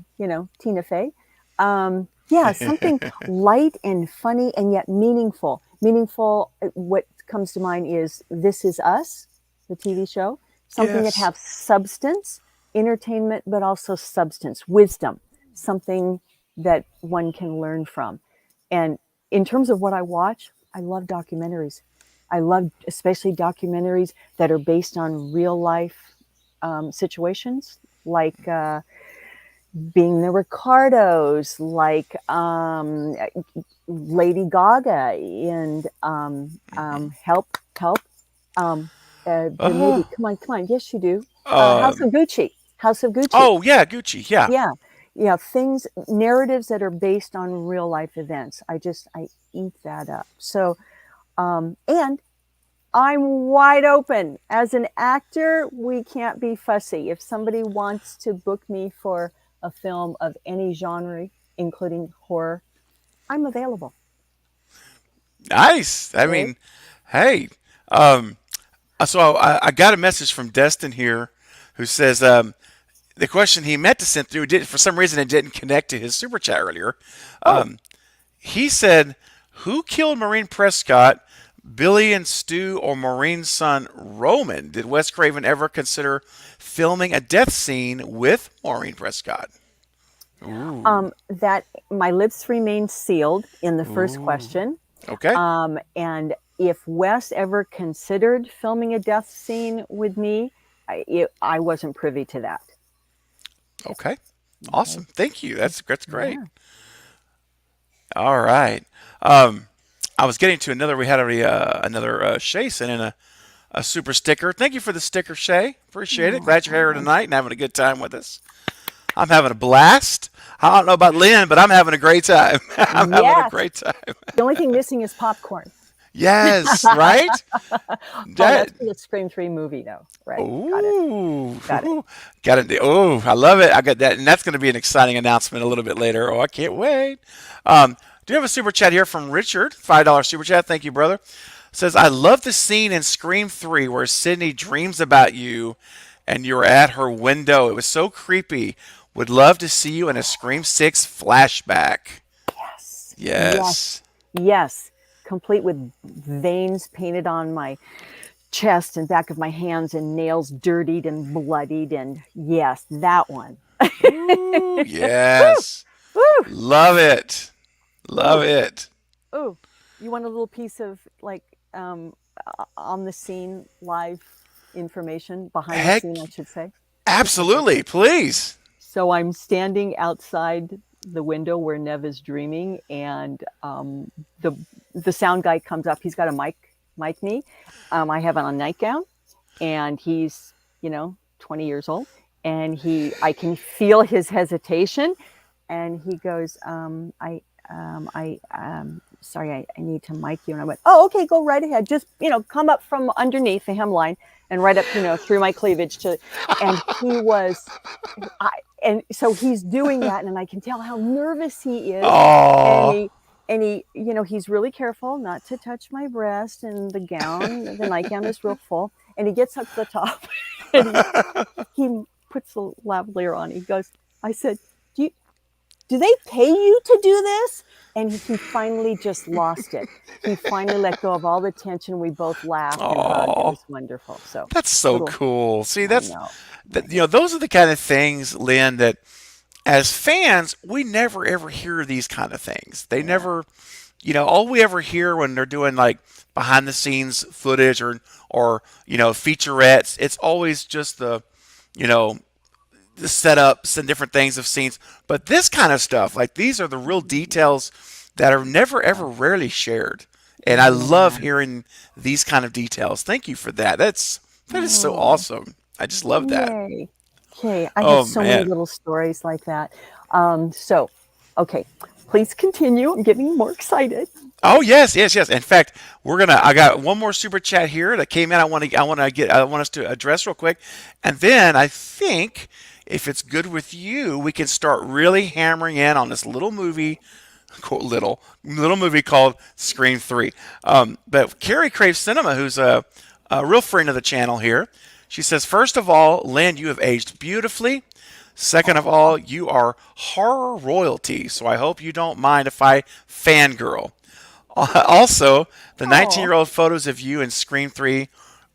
[SPEAKER 2] Tina Fey. Yeah, something light and funny and yet meaningful. Meaningful, what comes to mind is This Is Us, the TV show. Something that
[SPEAKER 1] Yes.
[SPEAKER 2] has substance, entertainment, but also substance, wisdom, something that one can learn from. And in terms of what I watch, I love documentaries. I love especially documentaries that are based on real life situations, like Being the Ricardos, like Lady Gaga and Help. The movie, come on, yes you do. House of Gucci.
[SPEAKER 1] Oh yeah, Gucci. Yeah.
[SPEAKER 2] Yeah, things, narratives that are based on real life events. I eat that up. So, and I'm wide open. As an actor, we can't be fussy. If somebody wants to book me for a film of any genre, including horror, I'm available.
[SPEAKER 1] Nice. I mean, hey. So I got a message from Destin here, who says the question he meant to send through did for some reason it didn't connect to his super chat earlier. He said, "Who killed Maureen Prescott? Billy and Stu or Maureen's son Roman? Did Wes Craven ever consider filming a death scene with Maureen Prescott?" Ooh.
[SPEAKER 2] That my lips remain sealed in the first question.
[SPEAKER 1] Okay.
[SPEAKER 2] And if Wes ever considered filming a death scene with me, I wasn't privy to that.
[SPEAKER 1] Okay. Awesome. Thank you. That's great.
[SPEAKER 2] Yeah.
[SPEAKER 1] All right. I was getting to another. We had another Shay sent in a super sticker. Thank you for the sticker, Shay. Appreciate it. Glad you're here tonight and having a good time with us. I'm having a blast. I don't know about Lynn, but I'm having a great time. I'm having a great time.
[SPEAKER 2] The only thing missing is popcorn.
[SPEAKER 1] Yes, right?
[SPEAKER 2] That's for the Scream 3 movie, though, right?
[SPEAKER 1] Ooh.
[SPEAKER 2] Got it.
[SPEAKER 1] Got it. Oh, I love it. I got that. And that's going to be an exciting announcement a little bit later. Oh, I can't wait. Do you have a super chat here from Richard? $5 super chat. Thank you, brother. Says, I love the scene in Scream 3 where Sydney dreams about you and you're at her window. It was so creepy. Would love to see you in a Scream 6 flashback.
[SPEAKER 2] Yes. Complete with veins painted on my chest and back of my hands and nails dirtied and bloodied. And yes, that one.
[SPEAKER 1] Ooh, yes.
[SPEAKER 2] Woo.
[SPEAKER 1] Love it. Love it.
[SPEAKER 2] Ooh, you want a little piece of like on the scene live information behind the scene, I should say?
[SPEAKER 1] Absolutely. Please.
[SPEAKER 2] So I'm standing outside the window where Nev is dreaming, and the sound guy comes up. He's got a mic me. I have on a nightgown, and he's 20 years old, and I can feel his hesitation, and he goes, sorry, I need to mic you. And I went, oh, okay, go right ahead. Just, come up from underneath the hemline and right up, through my cleavage and he was, and so he's doing that, and I can tell how nervous he is. And
[SPEAKER 1] Oh.
[SPEAKER 2] he, he's really careful not to touch my breast, and the nightgown is real full. And he gets up to the top, and he puts the lavalier on. He goes, I said, do they pay you to do this? And he finally just lost it. He finally let go of all the tension. We both laughed and hugged. It was wonderful. So
[SPEAKER 1] That's so cool. See,
[SPEAKER 2] I know.
[SPEAKER 1] those are the kind of things, Lynn, that as fans, we never ever hear these kind of things. They never, all we ever hear when they're doing like behind the scenes footage or featurettes, it's always just the setups and different things of scenes. But this kind of stuff, like these are the real details that are never ever rarely shared. And I love hearing these kind of details. Thank you for that. That is so awesome. I just love that.
[SPEAKER 2] Yay. Okay, I have
[SPEAKER 1] Oh
[SPEAKER 2] so many
[SPEAKER 1] man.
[SPEAKER 2] little stories like that. Okay, please continue. I'm getting more excited.
[SPEAKER 1] Oh yes, yes, yes. In fact, I got one more super chat here that came in. I want us to address real quick, and then I think if it's good with you, we can start really hammering in on this little movie, quote, little movie called Scream 3. But Carrie Crave Cinema, who's a real friend of the channel here, she says, first of all, Lynn, you have aged beautifully. Second of all, you are horror royalty, so I hope you don't mind if I fangirl. Also, the 19-year-old photos of you in Scream 3,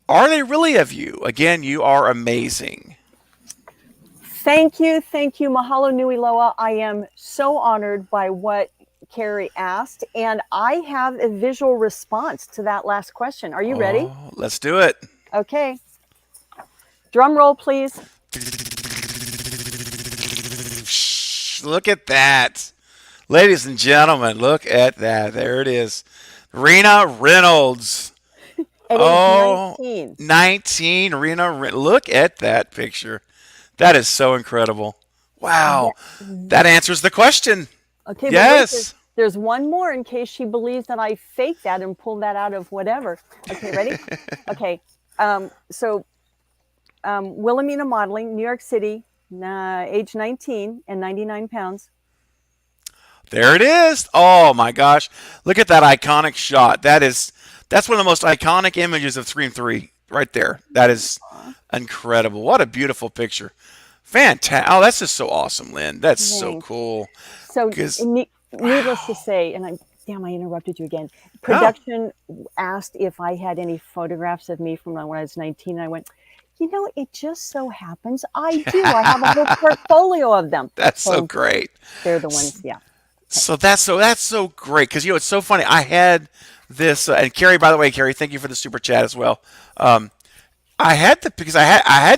[SPEAKER 1] are they really of you? Again, you are amazing.
[SPEAKER 2] Thank you. Mahalo nui loa. I am so honored by what Carrie asked, and I have a visual response to that last question. Are you ready?
[SPEAKER 1] Let's do it.
[SPEAKER 2] Okay. Drum roll, please.
[SPEAKER 1] Look at that. Ladies and gentlemen, look at that. There it is. Rena Reynolds.
[SPEAKER 2] At age 19.
[SPEAKER 1] 19. Look at that picture. That is so incredible. Wow. That answers the question.
[SPEAKER 2] Okay,
[SPEAKER 1] yes.
[SPEAKER 2] But there's one more in case she believes that I faked that and pulled that out of whatever. Okay, ready? Okay. Wilhelmina Modeling, New York City, age 19 and 99 pounds.
[SPEAKER 1] There it is. Oh my gosh. Look at that iconic shot. That's one of the most iconic images of Scream 3 right there. That is incredible. What a beautiful picture. Fantastic. Oh, that's just so awesome, Lynn. That's so cool.
[SPEAKER 2] So needless to say, and I interrupted you again. Production asked if I had any photographs of me from when I was 19. And I went, it just so happens I do. I have a whole portfolio of them.
[SPEAKER 1] That's so great.
[SPEAKER 2] They're the ones, yeah.
[SPEAKER 1] So that's so great because it's so funny. I had this, and Carrie, by the way, Carrie, thank you for the super chat as well. I had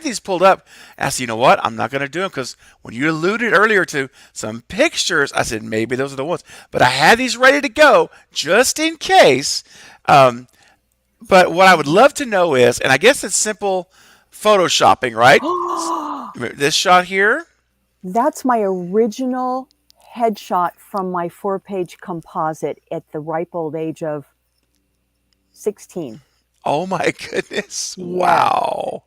[SPEAKER 1] these pulled up. I said, you know what? I'm not going to do them because when you alluded earlier to some pictures, I said maybe those are the ones. But I had these ready to go just in case. But what I would love to know is, and I guess it's simple photoshopping, right? This shot here.
[SPEAKER 2] That's my original headshot from my 4-page composite at the ripe old age of 16.
[SPEAKER 1] Oh my goodness.
[SPEAKER 2] Yeah.
[SPEAKER 1] Wow.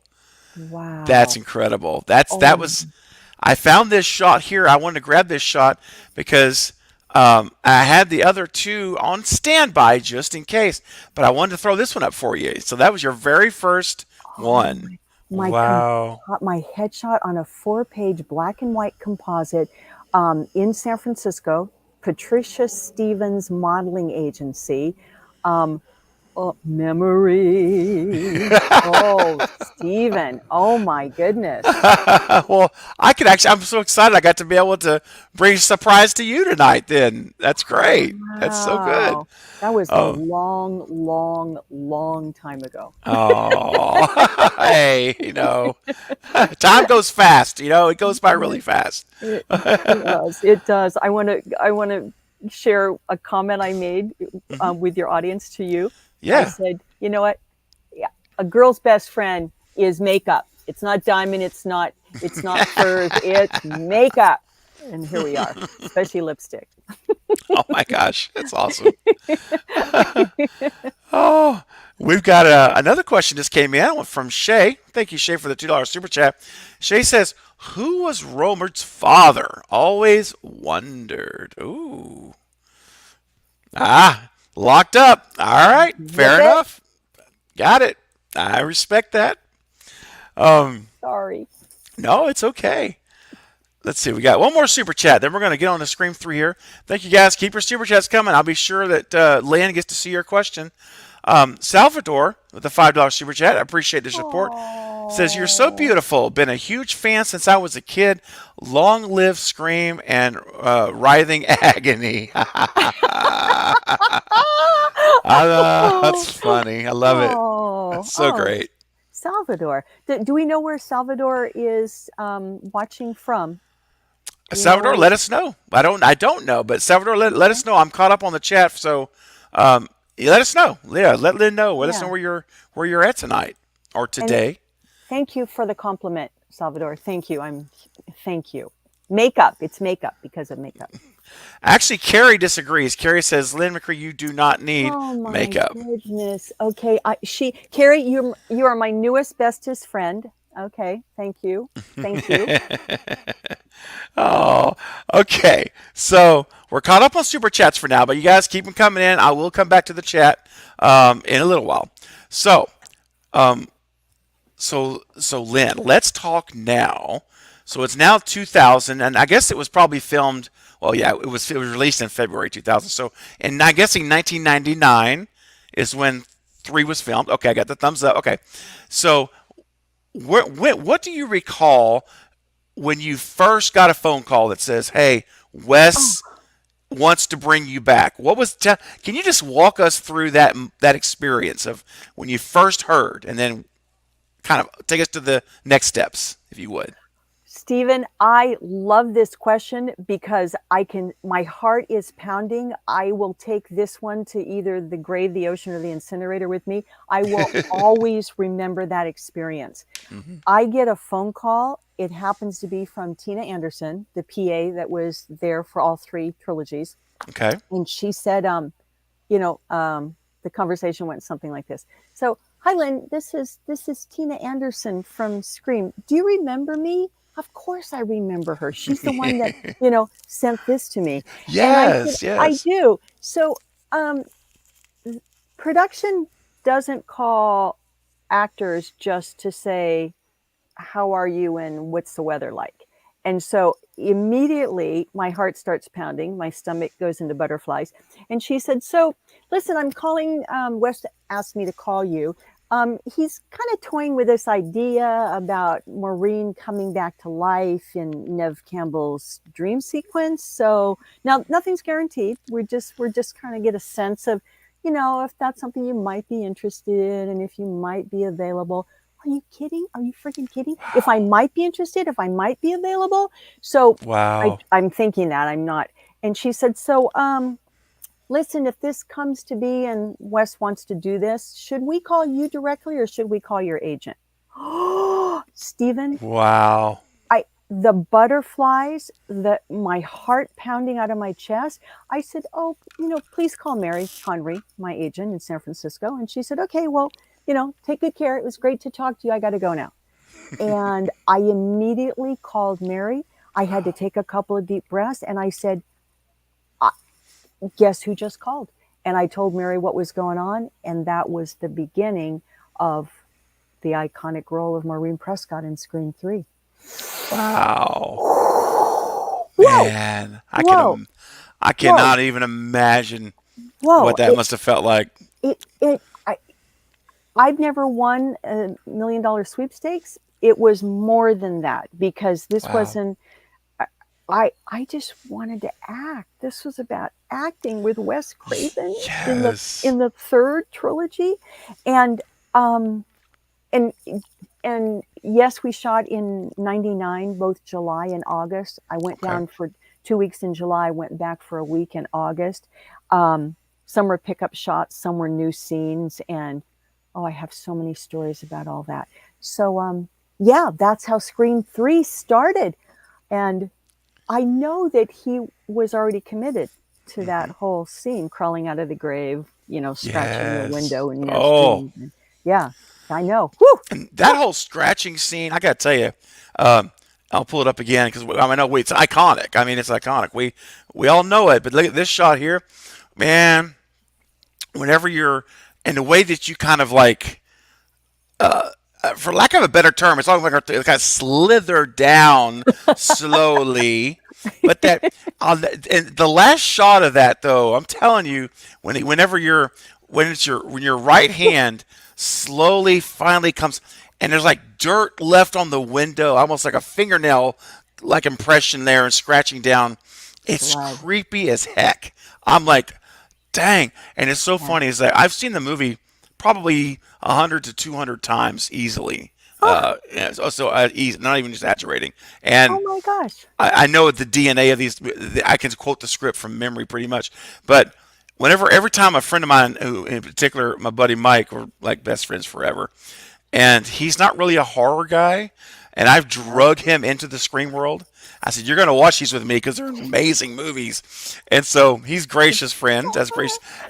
[SPEAKER 2] Wow.
[SPEAKER 1] That incredible. I found this shot here. I wanted to grab this shot because I had the other two on standby just in case, but I wanted to throw this one up for you. So that was your very first one. Wow.
[SPEAKER 2] My headshot on a 4-page black and white composite in San Francisco, Patricia Stevens Modeling Agency. Memory. Stephen. Oh my goodness.
[SPEAKER 1] Well, I'm so excited I got to be able to bring a surprise to you tonight then. That's great. Wow. That's so good.
[SPEAKER 2] That was a long, long, long time ago.
[SPEAKER 1] Oh, hey, time goes fast, it goes by really fast.
[SPEAKER 2] It does. I want to share a comment I made with your audience to you.
[SPEAKER 1] Yeah.
[SPEAKER 2] I said, you know what? Yeah, a girl's best friend is makeup. It's not diamond. It's not furs. It's makeup. And here we are, especially lipstick.
[SPEAKER 1] Oh my gosh, that's awesome. Oh, we've got another question just came in from Shay. Thank you, Shay, for the $2 super chat. Shay says, "Who was Romer's father? Always wondered." Ooh, locked up. All right,
[SPEAKER 2] Zip
[SPEAKER 1] fair
[SPEAKER 2] it.
[SPEAKER 1] enough. Got it. I respect that. Um,
[SPEAKER 2] Sorry.
[SPEAKER 1] no, it's okay. Let's see. We got one more super chat. Then we're going to get on the Scream 3 here. Thank you, guys. Keep your super chats coming. I'll be sure that Lynn gets to see your question. Salvador with the $5 super chat. I appreciate the support. Says, "You're so
[SPEAKER 2] Oh.
[SPEAKER 1] beautiful. Been a huge fan since I was a kid. Long live Scream and writhing agony." That's funny. I love it.
[SPEAKER 2] Oh,
[SPEAKER 1] That's so
[SPEAKER 2] oh,
[SPEAKER 1] great.
[SPEAKER 2] Salvador. Do we know where Salvador is watching from? Do we know where
[SPEAKER 1] Salvador,
[SPEAKER 2] he?
[SPEAKER 1] let us know. I don't know, but Salvador, let
[SPEAKER 2] Okay.
[SPEAKER 1] us know. I'm caught up on the chat, so you let us know. Yeah, let Lynn know. Let us know
[SPEAKER 2] Yeah.
[SPEAKER 1] where you're at tonight or
[SPEAKER 2] And
[SPEAKER 1] today.
[SPEAKER 2] thank you for the compliment, Salvador. Thank you. Thank you. Makeup. It's makeup because of makeup.
[SPEAKER 1] Actually, Carrie disagrees. Carrie says, "Lynn Mcree, you do not need
[SPEAKER 2] Oh my
[SPEAKER 1] makeup."
[SPEAKER 2] goodness. Okay. Carrie, you are my newest bestest friend. Okay. Thank you. Thank you.
[SPEAKER 1] Oh, okay. So we're caught up on super chats for now, but you guys keep them coming in. I will come back to the chat in a little while. So, so Lynn, let's talk now. So it's now 2000, and I guess it was probably filmed. Well, yeah, it was released in February 2000. So, and I'm guessing 1999 is when 3 was filmed. Okay, I got the thumbs up. Okay, so what do you recall when you first got a phone call that says, "Hey,
[SPEAKER 2] Oh,
[SPEAKER 1] Wes wants to bring you back"? Can you just walk us through that experience of when you first heard, and then kind of take us to the next steps, if you would.
[SPEAKER 2] Stephen, I love this question because my heart is pounding. I will take this one to either the grave, the ocean, or the incinerator with me. I will always remember that experience.
[SPEAKER 1] Hmm.
[SPEAKER 2] I get a phone call. It happens to be from Tina Anderson, the PA that was there for all 3 trilogies.
[SPEAKER 1] Okay.
[SPEAKER 2] And she said, the conversation went something like this. So, hi, Lynn, this is Tina Anderson from Scream. Do you remember me? Of course I remember her. She's the one that, sent this to me. And I said,
[SPEAKER 1] Yes,
[SPEAKER 2] I
[SPEAKER 1] yes.
[SPEAKER 2] do. So, um, production doesn't call actors just to say, how are you and what's the weather like? And so immediately my heart starts pounding, my stomach goes into butterflies. And she said, so listen, I'm calling, Wes asked me to call you. He's kind of toying with this idea about Maureen coming back to life in Nev Campbell's dream sequence. So now nothing's guaranteed. We're just trying to get a sense of, if that's something you might be interested in and if you might be available. Are you kidding? Are you freaking kidding? If I might be interested, if I might be available. So
[SPEAKER 1] Wow.
[SPEAKER 2] I'm thinking that I'm not. And she said, so listen, if this comes to be and Wes wants to do this, should we call you directly or should we call your agent? Oh, Stephen,
[SPEAKER 1] Wow.
[SPEAKER 2] the butterflies, my heart pounding out of my chest. I said, oh, please call Mary Conry, my agent in San Francisco. And she said, okay, well, take good care. It was great to talk to you. I got to go now. And I immediately called Mary. I had to take a couple of deep breaths and I said, guess who just called? And I told Mary what was going on. And that was the beginning of the iconic role of Maureen Prescott in Scream 3.
[SPEAKER 1] Wow.
[SPEAKER 2] Whoa,
[SPEAKER 1] Man,
[SPEAKER 2] whoa,
[SPEAKER 1] I
[SPEAKER 2] whoa,
[SPEAKER 1] cannot even imagine
[SPEAKER 2] whoa.
[SPEAKER 1] what that must have felt like.
[SPEAKER 2] It, it, I, I've never won $1 million sweepstakes. It was more than that because this
[SPEAKER 1] Wow.
[SPEAKER 2] wasn't. I just wanted to act. This was about acting with Wes Craven in the
[SPEAKER 1] Yes.
[SPEAKER 2] in the 3rd trilogy, and um and and yes, we shot in '99, both July and August. I went
[SPEAKER 1] Okay.
[SPEAKER 2] down for 2 weeks in July. Went back for a week in August. Um, some were pickup shots, some were new scenes, and oh, I have so many stories about all that. So, yeah, that's how Scream 3 started. And I know that he was already committed to that
[SPEAKER 1] Hmm.
[SPEAKER 2] whole scene, crawling out of the grave, scratching the
[SPEAKER 1] Yes.
[SPEAKER 2] window, and
[SPEAKER 1] Oh,
[SPEAKER 2] screaming. Yeah, I know. Whew.
[SPEAKER 1] and that whole scratching scene, I got to tell you, um, I'll pull it up again because I know it's iconic. I mean, it's iconic. We all know it, but look at this shot here, man. Whenever you're and the way that you kind of like, for lack of a better term, it's almost like it kind of slither down slowly. But that on and the last shot of that though, I'm telling you, whenever when your right hand slowly finally comes and there's like dirt left on the window, almost like a fingernail like impression there and scratching down. It's
[SPEAKER 2] Blood.
[SPEAKER 1] creepy as heck. I'm like, dang. And it's so
[SPEAKER 2] Yeah.
[SPEAKER 1] funny is that I've seen the movie probably 100 to 200 times easily.
[SPEAKER 2] Oh,
[SPEAKER 1] Yeah, easy, not even exaggerating. And
[SPEAKER 2] oh my gosh.
[SPEAKER 1] I know the DNA of these. I can quote the script from memory pretty much. But every time a friend of mine, who in particular my buddy Mike, we're like best friends forever, and he's not really a horror guy, and I've
[SPEAKER 2] Yeah.
[SPEAKER 1] drug him into the Scream world. I said, "You're going to watch these with me because they're amazing movies," and so he's gracious friend,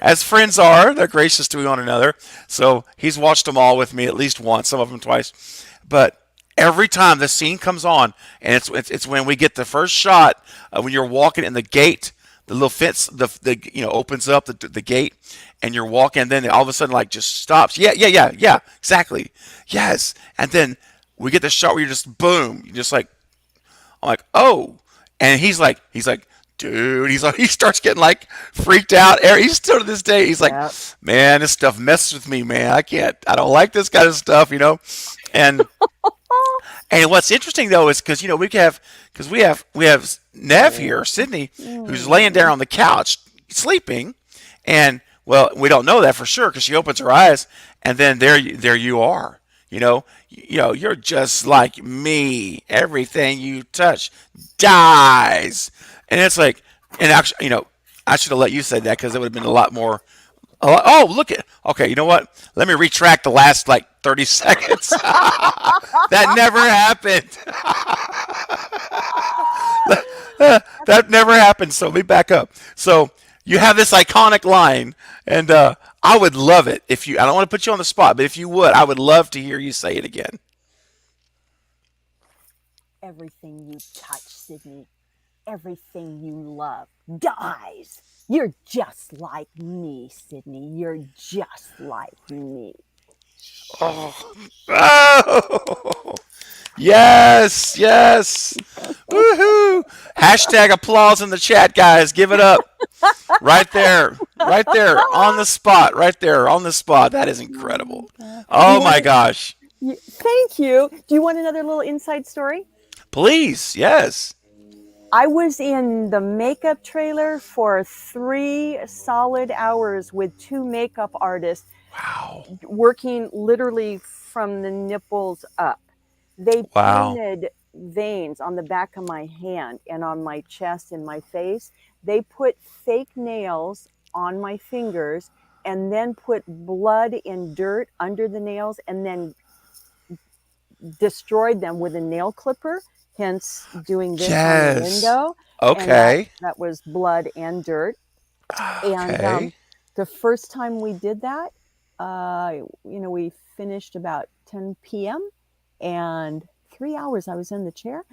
[SPEAKER 1] as friends are. They're gracious to one another. So he's watched them all with me at least once, some of them twice. But every time the scene comes on, and it's when we get the first shot when you're walking in the gate, the little fence, the opens up the gate, and you're walking, and then all of a sudden like just stops. Yeah, yeah, yeah, yeah, exactly. Yes, and then we get the shot where you're just boom, you just like I'm like oh, and he's like dude, he's like he starts getting like freaked out. He's still to this day he's like
[SPEAKER 2] Yep.
[SPEAKER 1] man, this stuff messes with me, man. I don't like this kind of stuff. And and what's interesting though is because we have Nev here, Sydney, who's laying there
[SPEAKER 2] Mm.
[SPEAKER 1] on the couch sleeping, and well, we don't know that for sure because she opens her eyes, and then there you are. You're just like me. Everything you touch dies, and it's like, and actually, I should have let you say that because it would have been a lot more. Oh, look at. Okay, you know what? Let me retract the last like 30 seconds. That never happened. That never happened. So let me back up. So you have this iconic line, and I would love it if you. I don't want to put you on the spot, but if you would, I would love to hear you say it again.
[SPEAKER 2] Everything you touch, Sydney, everything you love dies. You're just like me, Sydney. You're just like me.
[SPEAKER 1] Oh, oh, yes, yes. Woohoo! Hashtag applause in the chat, guys. Give it up. Right there, on the spot, right there, on the spot. That is incredible.
[SPEAKER 2] Do you
[SPEAKER 1] Oh
[SPEAKER 2] want
[SPEAKER 1] my
[SPEAKER 2] to?
[SPEAKER 1] gosh.
[SPEAKER 2] Thank you. Do you want another little inside story?
[SPEAKER 1] Please, yes.
[SPEAKER 2] I was in the makeup trailer for 3 solid hours with two makeup artists
[SPEAKER 1] Wow.
[SPEAKER 2] working literally from the nipples up. They
[SPEAKER 1] Wow.
[SPEAKER 2] painted veins on the back of my hand and on my chest and my face. They put fake nails on my fingers and then put blood and dirt under the nails and then destroyed them with a nail clipper, hence doing this on the
[SPEAKER 1] Yes.
[SPEAKER 2] window. And that,
[SPEAKER 1] Okay.
[SPEAKER 2] that was blood and dirt. And
[SPEAKER 1] Okay.
[SPEAKER 2] the first time we did that, we finished about 10 p.m. and 3 hours I was in the chair.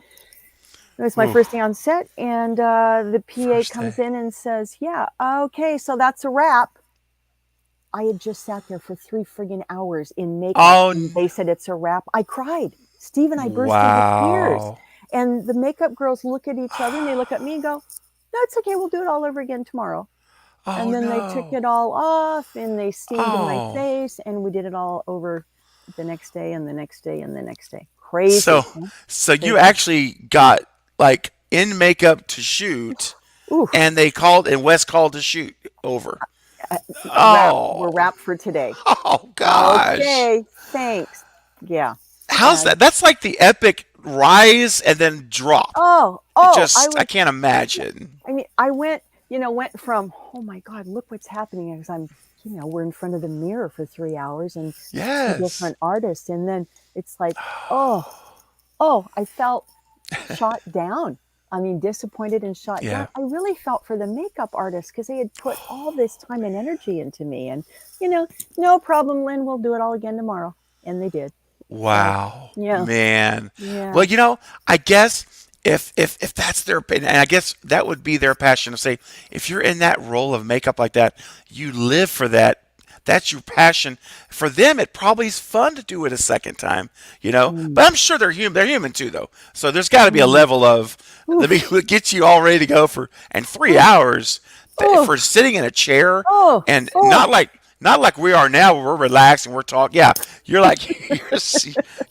[SPEAKER 2] It was my first
[SPEAKER 1] Oof.
[SPEAKER 2] day on set, and the PA
[SPEAKER 1] First
[SPEAKER 2] comes
[SPEAKER 1] day.
[SPEAKER 2] in and says, "Yeah, okay, so that's a wrap." I had just sat there for 3 friggin' hours in makeup,
[SPEAKER 1] Oh,
[SPEAKER 2] and they said it's a wrap. I cried. Steve and I burst into tears.
[SPEAKER 1] wow.
[SPEAKER 2] And the makeup girls look at each other and they look at me and go, "No, it's okay. We'll do it all over again tomorrow."
[SPEAKER 1] Oh
[SPEAKER 2] And then they took
[SPEAKER 1] no.
[SPEAKER 2] it all off and they steamed my
[SPEAKER 1] Oh.
[SPEAKER 2] face, and we did it all over the next day and the next day and the next day. Crazy,
[SPEAKER 1] So
[SPEAKER 2] huh?
[SPEAKER 1] so you
[SPEAKER 2] Crazy.
[SPEAKER 1] actually got like in makeup to shoot
[SPEAKER 2] Oof.
[SPEAKER 1] and they called and Wes called to shoot over.
[SPEAKER 2] Uh, wrap. We're
[SPEAKER 1] Oh.
[SPEAKER 2] wrapped for today.
[SPEAKER 1] Oh gosh.
[SPEAKER 2] Okay. Thanks. Yeah.
[SPEAKER 1] How's
[SPEAKER 2] And
[SPEAKER 1] that? That's like the epic rise and then drop.
[SPEAKER 2] oh,
[SPEAKER 1] It
[SPEAKER 2] oh, I
[SPEAKER 1] just I
[SPEAKER 2] was
[SPEAKER 1] can't imagine.
[SPEAKER 2] I mean, I went from, oh my God, look what's happening. Because we're in front of the mirror for 3 hours and two
[SPEAKER 1] Yes.
[SPEAKER 2] different artists. And then it's like, oh, I felt shot down. I mean, disappointed and shocked. Yeah,
[SPEAKER 1] Yeah.
[SPEAKER 2] I really felt for the makeup artist because they had put all this time and energy into me. And, you know, no problem, Lynn, we'll do it all again tomorrow. And they did. So,
[SPEAKER 1] Wow,
[SPEAKER 2] yeah,
[SPEAKER 1] man. Well,
[SPEAKER 2] yeah.
[SPEAKER 1] I guess if that's their opinion, and I guess that would be their passion to say, if you're in that role of makeup like that, you live for that. That's your passion. For them, it probably is fun to do it a second time,
[SPEAKER 2] Mm,
[SPEAKER 1] But I'm sure they're human. They're human too, though. So there's got to be a
[SPEAKER 2] mm.
[SPEAKER 1] level of let me
[SPEAKER 2] Oof.
[SPEAKER 1] get you all ready to go for and 3 hours
[SPEAKER 2] Oh,
[SPEAKER 1] for sitting in a chair
[SPEAKER 2] oh,
[SPEAKER 1] and
[SPEAKER 2] oh,
[SPEAKER 1] not like we are now where we're relaxed and we're talking. Yeah, you're like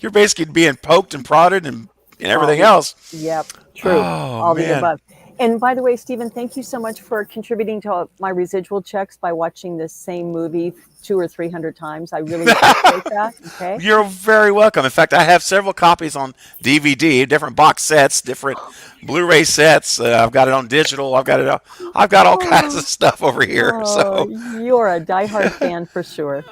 [SPEAKER 1] you're basically being poked and prodded and everything
[SPEAKER 2] oh,
[SPEAKER 1] else.
[SPEAKER 2] yep, true.
[SPEAKER 1] Oh
[SPEAKER 2] All the
[SPEAKER 1] man.
[SPEAKER 2] above. And by the way, Stephen, thank you so much for contributing to my residual checks by watching this same movie 200 or 300 times. I really appreciate that. Okay.
[SPEAKER 1] You're very welcome. In fact, I have several copies on DVD, different box sets, different Blu-ray sets. I've got it on digital. I've got all kinds of
[SPEAKER 2] Oh,
[SPEAKER 1] stuff over here.
[SPEAKER 2] oh,
[SPEAKER 1] So
[SPEAKER 2] you're a diehard fan for sure.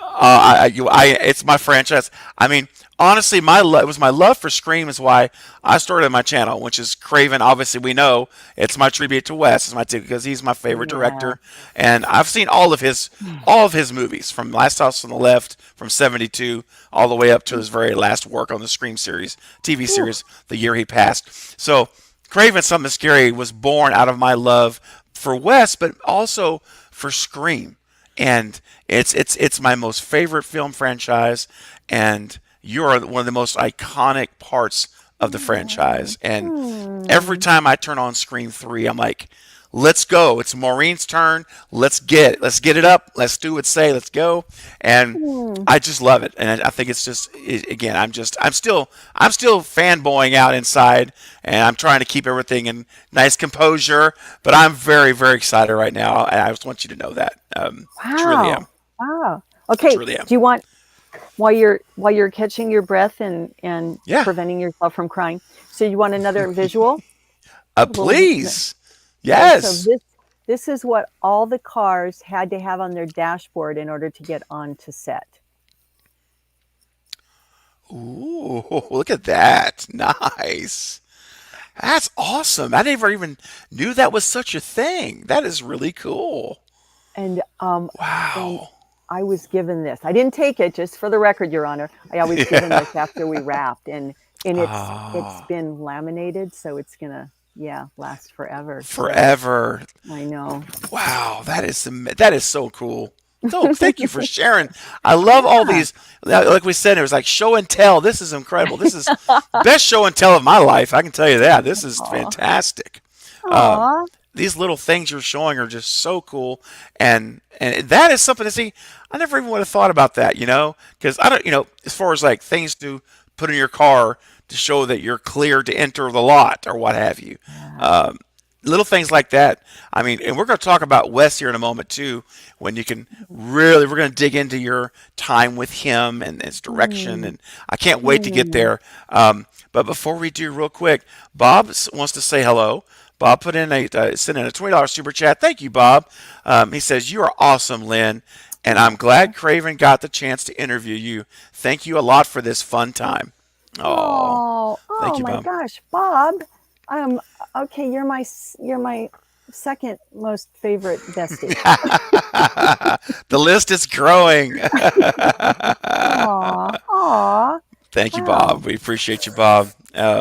[SPEAKER 1] it's my franchise. I mean, honestly, it was my love for Scream is why I started my channel, which is Craven. Obviously, we know it's my tribute to Wes, because he's my favorite
[SPEAKER 2] Yeah.
[SPEAKER 1] director, and I've seen all of his movies from Last House on the Left from '72 all the way up to his very last work on the Scream series, TV
[SPEAKER 2] Whew.
[SPEAKER 1] series, the year he passed. So, Craven Something Scary was born out of my love for Wes, but also for Scream, and it's my most favorite film franchise, and you're one of the most iconic parts of the franchise. And every
[SPEAKER 2] Hmm.
[SPEAKER 1] time I turn on Scream 3, I'm like, let's go. It's Maureen's turn. Let's get it up. Let's do it. Say, let's go. And
[SPEAKER 2] Hmm.
[SPEAKER 1] I just love it. And I think it's just, again, I'm still fanboying out inside, and I'm trying to keep everything in nice composure. But I'm very, very excited right now, and I just want you to know that. Truly am.
[SPEAKER 2] Wow. Wow. Okay.
[SPEAKER 1] Truly am.
[SPEAKER 2] Do you want while you're catching your breath and
[SPEAKER 1] Yeah.
[SPEAKER 2] preventing yourself from crying? So you want another visual? A little.
[SPEAKER 1] Please.
[SPEAKER 2] Okay. So
[SPEAKER 1] Yes.
[SPEAKER 2] this is what all the cars had to have on their dashboard in order to get onto set.
[SPEAKER 1] Ooh, look at that. Nice. That's awesome. I never even knew that was such a thing. That is really cool.
[SPEAKER 2] And um and
[SPEAKER 1] Wow.
[SPEAKER 2] I was given this. I didn't take it, just for the record, Your Honor. I was given
[SPEAKER 1] Yeah.
[SPEAKER 2] this after we wrapped, and it's
[SPEAKER 1] Ah,
[SPEAKER 2] been laminated, so it's gonna, yeah, last forever. So
[SPEAKER 1] forever.
[SPEAKER 2] I know.
[SPEAKER 1] Wow, that is so cool. So thank you for sharing. I love all
[SPEAKER 2] Yeah.
[SPEAKER 1] these. Like we said, it was like show and tell. This is incredible. This is best show and tell of my life. I can tell you that. This is
[SPEAKER 2] Aw.
[SPEAKER 1] fantastic. Um,
[SPEAKER 2] Aw.
[SPEAKER 1] these little things you're showing are just so cool, and that is something to see. I never even would have thought about that, because I don't, as far as like things to put in your car to show that you're clear to enter the lot or what have you.
[SPEAKER 2] Yeah.
[SPEAKER 1] Um, little things like that. I mean, and we're going to talk about Wes here in a moment too, when you can really, we're going to dig into your time with him and his direction,
[SPEAKER 2] Mm,
[SPEAKER 1] and I can't wait to get
[SPEAKER 2] mm.
[SPEAKER 1] there. But before we do, real quick, wants to say hello. Bob sent in a $20 super chat. Thank you, Bob. He says you are awesome, Lynn, and I'm glad Craven got the chance to interview you. Thank you a lot for this fun time. Oh,
[SPEAKER 2] Oh,
[SPEAKER 1] thank
[SPEAKER 2] oh
[SPEAKER 1] you,
[SPEAKER 2] my
[SPEAKER 1] Bob.
[SPEAKER 2] gosh, Bob. Um, okay, you're my second most favorite bestie.
[SPEAKER 1] The list is growing.
[SPEAKER 2] Aw, aw,
[SPEAKER 1] Thank you,
[SPEAKER 2] wow.
[SPEAKER 1] Bob. We appreciate you, Bob.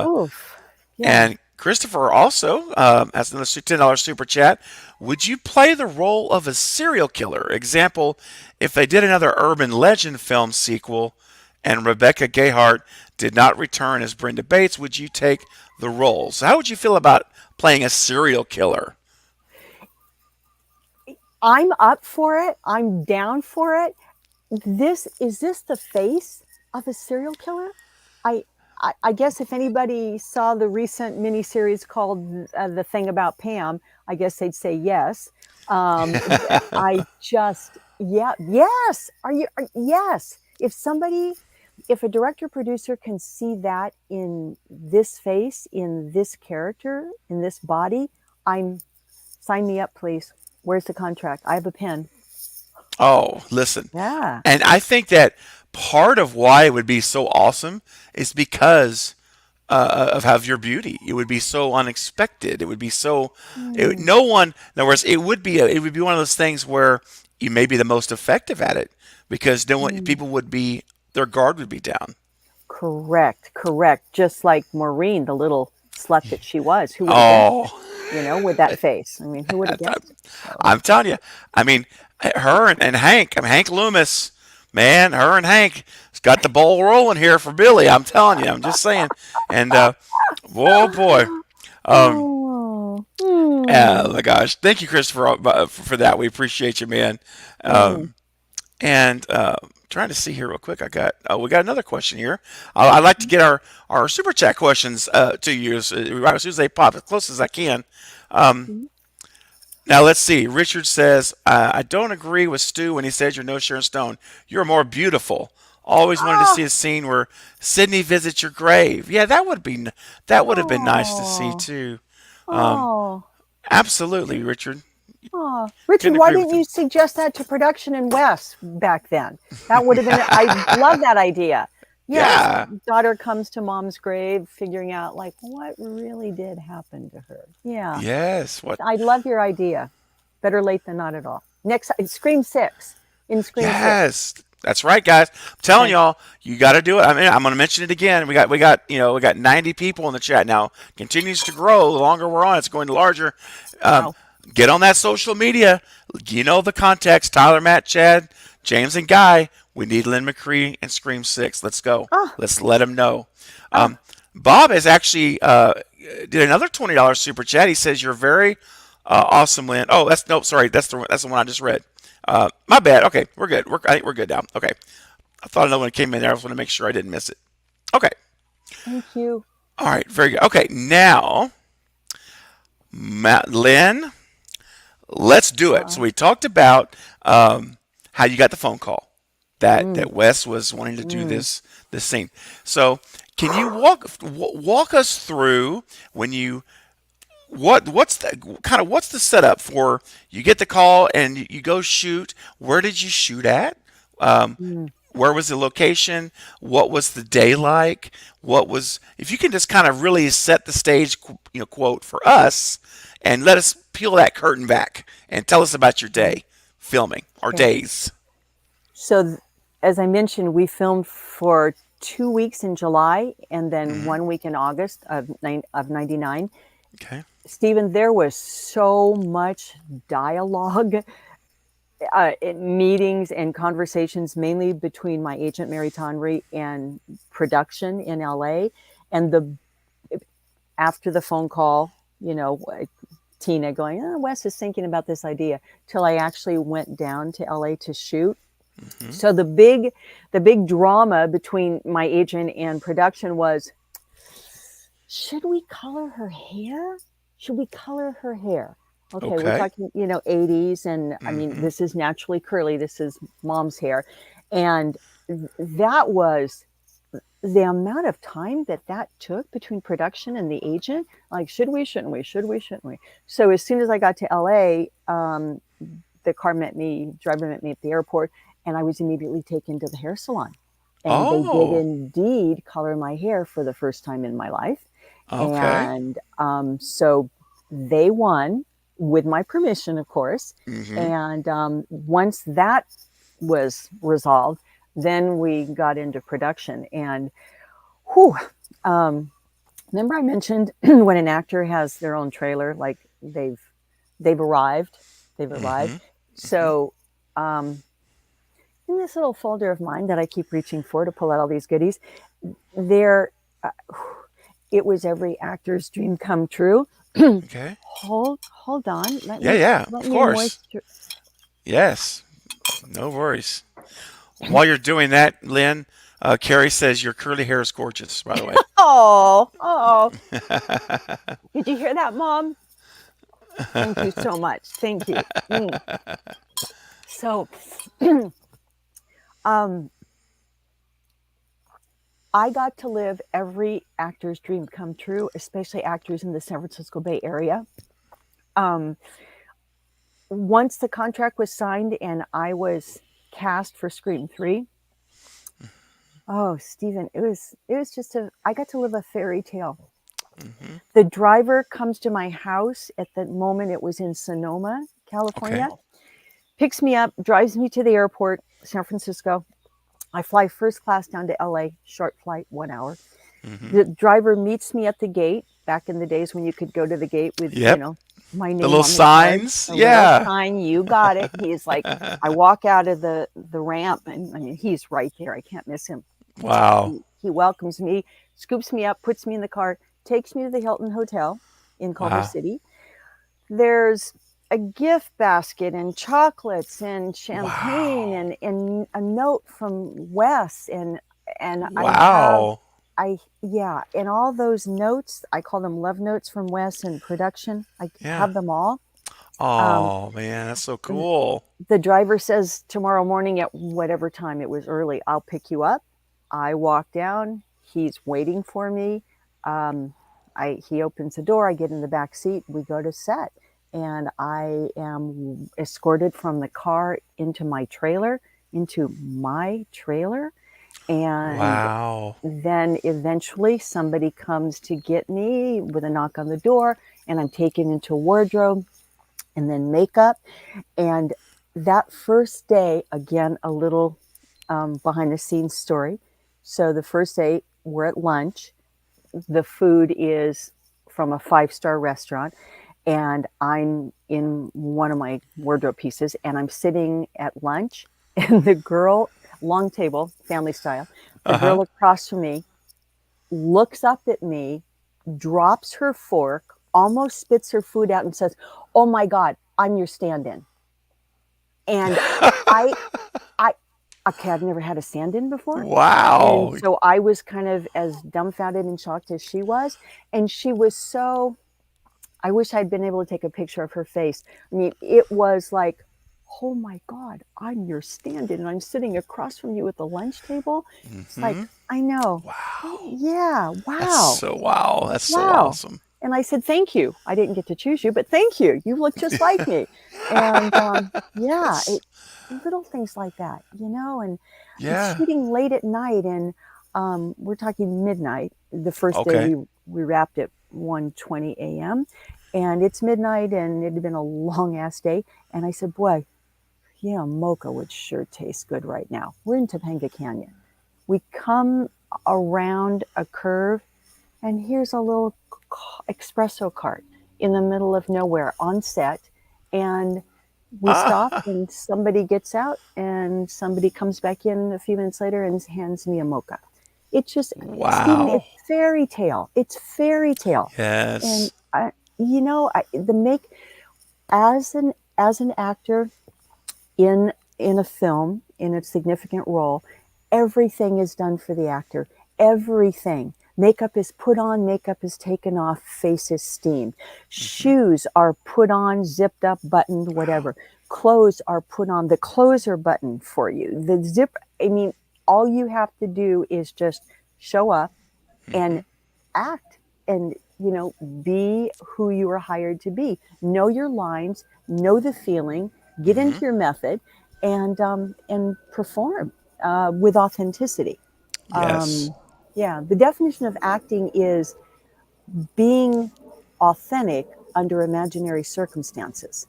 [SPEAKER 2] Oof. Yeah.
[SPEAKER 1] And Christopher also has another $10 super chat. Would you play the role of a serial killer? Example, if they did another urban legend film sequel and Rebecca Gayheart did not return as Brenda Bates, would you take the role? So, how would you feel about playing a serial killer?
[SPEAKER 2] I'm up for it. I'm down for it. This the face of a serial killer? I I guess if anybody saw the recent miniseries called The Thing About Pam, I guess they'd say yes. I just, yeah, yes. Yes. If a director producer can see that in this face, in this character, in this body, I'm sign me up, please. Where's the contract? I have a pen.
[SPEAKER 1] Oh, listen.
[SPEAKER 2] Yeah.
[SPEAKER 1] And I think that part of why it would be so awesome is because of your beauty. It would be so unexpected. It would be so
[SPEAKER 2] Mm,
[SPEAKER 1] no one. In other words, it would be one of those things where you may be the most effective at it because no one
[SPEAKER 2] mm.
[SPEAKER 1] people would be their guard would be down.
[SPEAKER 2] Correct, correct. Just like Maureen, the little slut that she was. Who would have guessed it?
[SPEAKER 1] Oh,
[SPEAKER 2] With that face. I mean, who would have guessed it? So,
[SPEAKER 1] I'm telling you. I mean, her and Hank. I mean, Hank Loomis. Man, her and Hank has got the ball rolling here for Billy. I'm telling you. I'm just saying. And oh boy. Um,
[SPEAKER 2] oh,
[SPEAKER 1] my gosh, thank you, Christopher, for that. We appreciate you, man.
[SPEAKER 2] mm.
[SPEAKER 1] Um, and trying to see here real quick. We got another question here. I'd like to get our super chat questions to you right as soon as they pop, as close as I can. Um, Now let's see. Richard says, "I don't agree with Stu when he says you're no Sharon Stone. You're more beautiful. Always wanted to
[SPEAKER 2] Oh,
[SPEAKER 1] see a scene where Sydney visits your grave. Yeah, that would have been nice to see
[SPEAKER 2] oh,
[SPEAKER 1] too. Um,
[SPEAKER 2] oh.
[SPEAKER 1] Absolutely, Richard.
[SPEAKER 2] Oh, Richard,
[SPEAKER 1] Couldn't
[SPEAKER 2] why
[SPEAKER 1] agree with
[SPEAKER 2] didn't
[SPEAKER 1] him.
[SPEAKER 2] you suggest that to production and Wes back then? That would have been, I love that idea. Yes,
[SPEAKER 1] Yeah.
[SPEAKER 2] daughter comes to mom's grave, figuring out like what really did happen to her. Yeah,
[SPEAKER 1] Yes. What?
[SPEAKER 2] I love your idea. Better late than not at all. Next, Scream 6. In Scream 6.
[SPEAKER 1] Yes. That's right, guys. I'm telling
[SPEAKER 2] Okay.
[SPEAKER 1] y'all, you got to do it. I mean, I'm going to mention it again. We got 90 people in the chat now. Continues to grow. The longer we're on, it's going larger. Um,
[SPEAKER 2] Wow.
[SPEAKER 1] get on that social media. You know the context. Tyler, Matt, Chad, James, and Guy. We need Lynn Mcree and Scream 6. Let's go.
[SPEAKER 2] Ah,
[SPEAKER 1] Let's let them know.
[SPEAKER 2] ah.
[SPEAKER 1] Bob has actually did another $20 super chat. He says you're very awesome, Lynn. Oh, that's no, sorry, that's the one I just read. My bad. Okay, we're good. I think we're good now. Okay, I thought another one came in there. I just want to make sure I didn't miss it. Okay,
[SPEAKER 2] Thank you.
[SPEAKER 1] all right, very good. Okay, now, Lynn, let's do it. So
[SPEAKER 2] Uh,
[SPEAKER 1] we talked about how you got the phone call
[SPEAKER 2] mm,
[SPEAKER 1] that Wes was wanting to do
[SPEAKER 2] mm.
[SPEAKER 1] this scene. So can you walk us through when you what's the setup for you get the call and you go shoot? Where did you shoot at? Um,
[SPEAKER 2] Mm.
[SPEAKER 1] where was the location? What was the day like? What was if you can just kind of really set the stage, quote for us, and let us peel that curtain back and tell us about your day filming or
[SPEAKER 2] Okay.
[SPEAKER 1] days.
[SPEAKER 2] So, as I mentioned, we filmed for 2 weeks in July and then
[SPEAKER 1] Hmm.
[SPEAKER 2] 1 week in August of 99.
[SPEAKER 1] Okay.
[SPEAKER 2] Stephen, there was so much dialogue, meetings and conversations, mainly between my agent, Mary Tonry, and production in LA. And after the phone call, Tina going, oh, Wes is thinking about this idea, till I actually went down to LA to shoot.
[SPEAKER 1] Hmm.
[SPEAKER 2] So the big drama between my agent and production was, should we color her hair? Should we color her hair? Okay, we're
[SPEAKER 1] Okay.
[SPEAKER 2] talking, 80s, and I mean,
[SPEAKER 1] Hmm.
[SPEAKER 2] this is naturally curly. This is mom's hair. And that was the amount of time that took between production and the agent. Like, should we, shouldn't we? Should we, shouldn't we? So as soon as I got to LA, the driver met me at the airport, and I was immediately taken to the hair salon. And they did
[SPEAKER 1] Oh.
[SPEAKER 2] indeed color my hair for the first time in my life.
[SPEAKER 1] Okay.
[SPEAKER 2] And so they won with my permission, of course.
[SPEAKER 1] Hmm.
[SPEAKER 2] And once that was resolved, then we got into production. And whew, um, remember I mentioned when an actor has their own trailer, like they've arrived, they've arrived.
[SPEAKER 1] Hmm. Hmm.
[SPEAKER 2] So in this little folder of mine that I keep reaching for to pull out all these goodies, there, uh, it was every actor's dream come true.
[SPEAKER 1] Okay.
[SPEAKER 2] Hold on. Let
[SPEAKER 1] Yeah.
[SPEAKER 2] me
[SPEAKER 1] Yeah.
[SPEAKER 2] let
[SPEAKER 1] Of
[SPEAKER 2] me
[SPEAKER 1] course.
[SPEAKER 2] moisture.
[SPEAKER 1] Yes. No worries. While you're doing that, Lynn, Carrie says your curly hair is gorgeous, by the way.
[SPEAKER 2] Oh, oh! Did you hear that, Mom? Thank you so much. Thank you. Mm. So, um, I got to live every actor's dream come true, especially actors in the San Francisco Bay Area. Um, Once the contract was signed and I was cast for Scream 3, Oh, Stephen, it was just I got to live a fairy tale.
[SPEAKER 1] Hmm.
[SPEAKER 2] The driver comes to my house at the moment. It was in Sonoma,
[SPEAKER 1] Okay.
[SPEAKER 2] California, picks me up, drives me to the airport, San Francisco. I fly first class down to LA, short flight, 1 hour.
[SPEAKER 1] Hmm.
[SPEAKER 2] The driver meets me at the gate, back in the days when you could go to the gate with,
[SPEAKER 1] Yep.
[SPEAKER 2] my
[SPEAKER 1] The
[SPEAKER 2] name
[SPEAKER 1] little
[SPEAKER 2] on the card,
[SPEAKER 1] signs.
[SPEAKER 2] a little
[SPEAKER 1] Yeah.
[SPEAKER 2] sign, you got it. He's like, I walk out of the ramp, and I mean, he's right there. I can't miss him.
[SPEAKER 1] Wow.
[SPEAKER 2] He welcomes me, scoops me up, puts me in the car, takes me to the Hilton Hotel in Culver
[SPEAKER 1] Wow.
[SPEAKER 2] City. There's a gift basket and chocolates and champagne
[SPEAKER 1] Wow.
[SPEAKER 2] and a note from Wes, and
[SPEAKER 1] Wow.
[SPEAKER 2] I yeah, and all those notes, I call them love notes from Wes and production. I
[SPEAKER 1] Yeah.
[SPEAKER 2] have them all. Um,
[SPEAKER 1] Oh man, that's so cool.
[SPEAKER 2] the driver says tomorrow morning at whatever time, it was early, I'll pick you up. I walk down. He's waiting for me. Um, he opens the door. I get in the back seat. We go to set, and I am escorted from the car into my trailer, and
[SPEAKER 1] Wow.
[SPEAKER 2] then eventually somebody comes to get me with a knock on the door, and I'm taken into wardrobe and then makeup. And that first day, again, a little behind the scenes story. So the first day, we're at lunch. The food is from a five-star restaurant, and I'm in one of my wardrobe pieces, and I'm sitting at lunch, and the girl, long table, family style, the
[SPEAKER 1] Uh-huh.
[SPEAKER 2] girl across from me looks up at me, drops her fork, almost spits her food out, and says, "Oh my God, I'm your stand-in." And I I okay, I've never had a stand-in before, and
[SPEAKER 1] Wow.
[SPEAKER 2] so I was kind of as dumbfounded and shocked as she was, and she was so I wish I'd been able to take a picture of her face. I mean, it was like, "Oh my God, I'm your stand-in, and I'm sitting across from you at the lunch table." It's like,
[SPEAKER 1] Hmm.
[SPEAKER 2] "I know."
[SPEAKER 1] Wow.
[SPEAKER 2] Yeah,
[SPEAKER 1] That's
[SPEAKER 2] wow,
[SPEAKER 1] so wow. That's so
[SPEAKER 2] wow.
[SPEAKER 1] awesome.
[SPEAKER 2] And I said, "Thank you. I didn't get to choose you, but thank you. You look just like me." And yeah,
[SPEAKER 1] That's
[SPEAKER 2] little things like that, and it's
[SPEAKER 1] yeah.
[SPEAKER 2] shooting late at night, and we're talking midnight. The first day
[SPEAKER 1] Okay.
[SPEAKER 2] we wrapped at 1:20 a.m. and it's midnight, and it had been a long ass day. And I said, "Boy, yeah, mocha would sure taste good right now." We're in Topanga Canyon. We come around a curve, and here's a little espresso cart in the middle of nowhere on set, and we stop,
[SPEAKER 1] Ah.
[SPEAKER 2] and somebody gets out, and somebody comes back in a few minutes later and hands me a mocha. It's just, Stephen,
[SPEAKER 1] Wow.
[SPEAKER 2] it's fairy tale. It's fairy tale. And
[SPEAKER 1] Yes.
[SPEAKER 2] the make as an actor in a film, in a significant role, everything is done for the actor. Everything. Makeup is put on, makeup is taken off, face is steamed.
[SPEAKER 1] Hmm.
[SPEAKER 2] Shoes are put on, zipped up, buttoned,
[SPEAKER 1] Wow.
[SPEAKER 2] whatever. Clothes are put on, the clothes are buttoned for you. The zip, I mean, all you have to do is just show up and
[SPEAKER 1] Hmm.
[SPEAKER 2] act, and be who you are hired to be. Know your lines, know the feeling, get
[SPEAKER 1] Hmm.
[SPEAKER 2] into your method, and perform with authenticity.
[SPEAKER 1] Yes.
[SPEAKER 2] um, yeah, the definition of acting is being authentic under imaginary circumstances.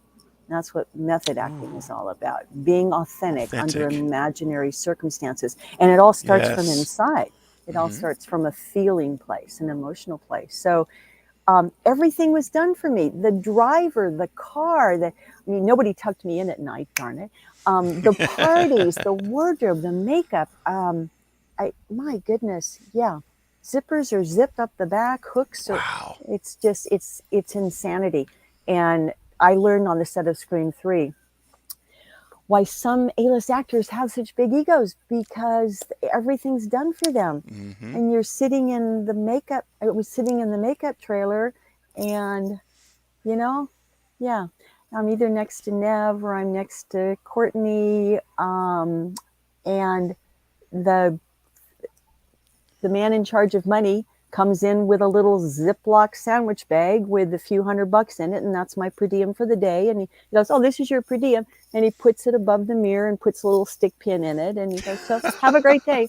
[SPEAKER 2] That's what method
[SPEAKER 1] Ooh,
[SPEAKER 2] acting is all about, being authentic under
[SPEAKER 1] authentic.
[SPEAKER 2] imaginary circumstances. And it all starts from
[SPEAKER 1] Yes.
[SPEAKER 2] inside. It all
[SPEAKER 1] Hmm.
[SPEAKER 2] starts from a feeling place, an emotional place. So everything was done for me. The driver, the car, I mean, nobody tucked me in at night, darn it. The parties, the wardrobe, the makeup. My goodness, yeah. Zippers are zipped up the back, hooks are,
[SPEAKER 1] Wow.
[SPEAKER 2] it's just, it's insanity. And I learned on the set of Scream 3 why some A-list actors have such big egos, because everything's done for them.
[SPEAKER 1] Hmm.
[SPEAKER 2] And you're sitting in the makeup. I was sitting in the makeup trailer, and you know, yeah, I'm either next to Nev or I'm next to Courtney, and the the man in charge of money comes in with a little Ziploc sandwich bag with a few $100 in it, and that's my per diem for the day. And he goes, "Oh, this is your per diem," and he puts it above the mirror and puts a little stick pin in it, and he goes, "So have a great day."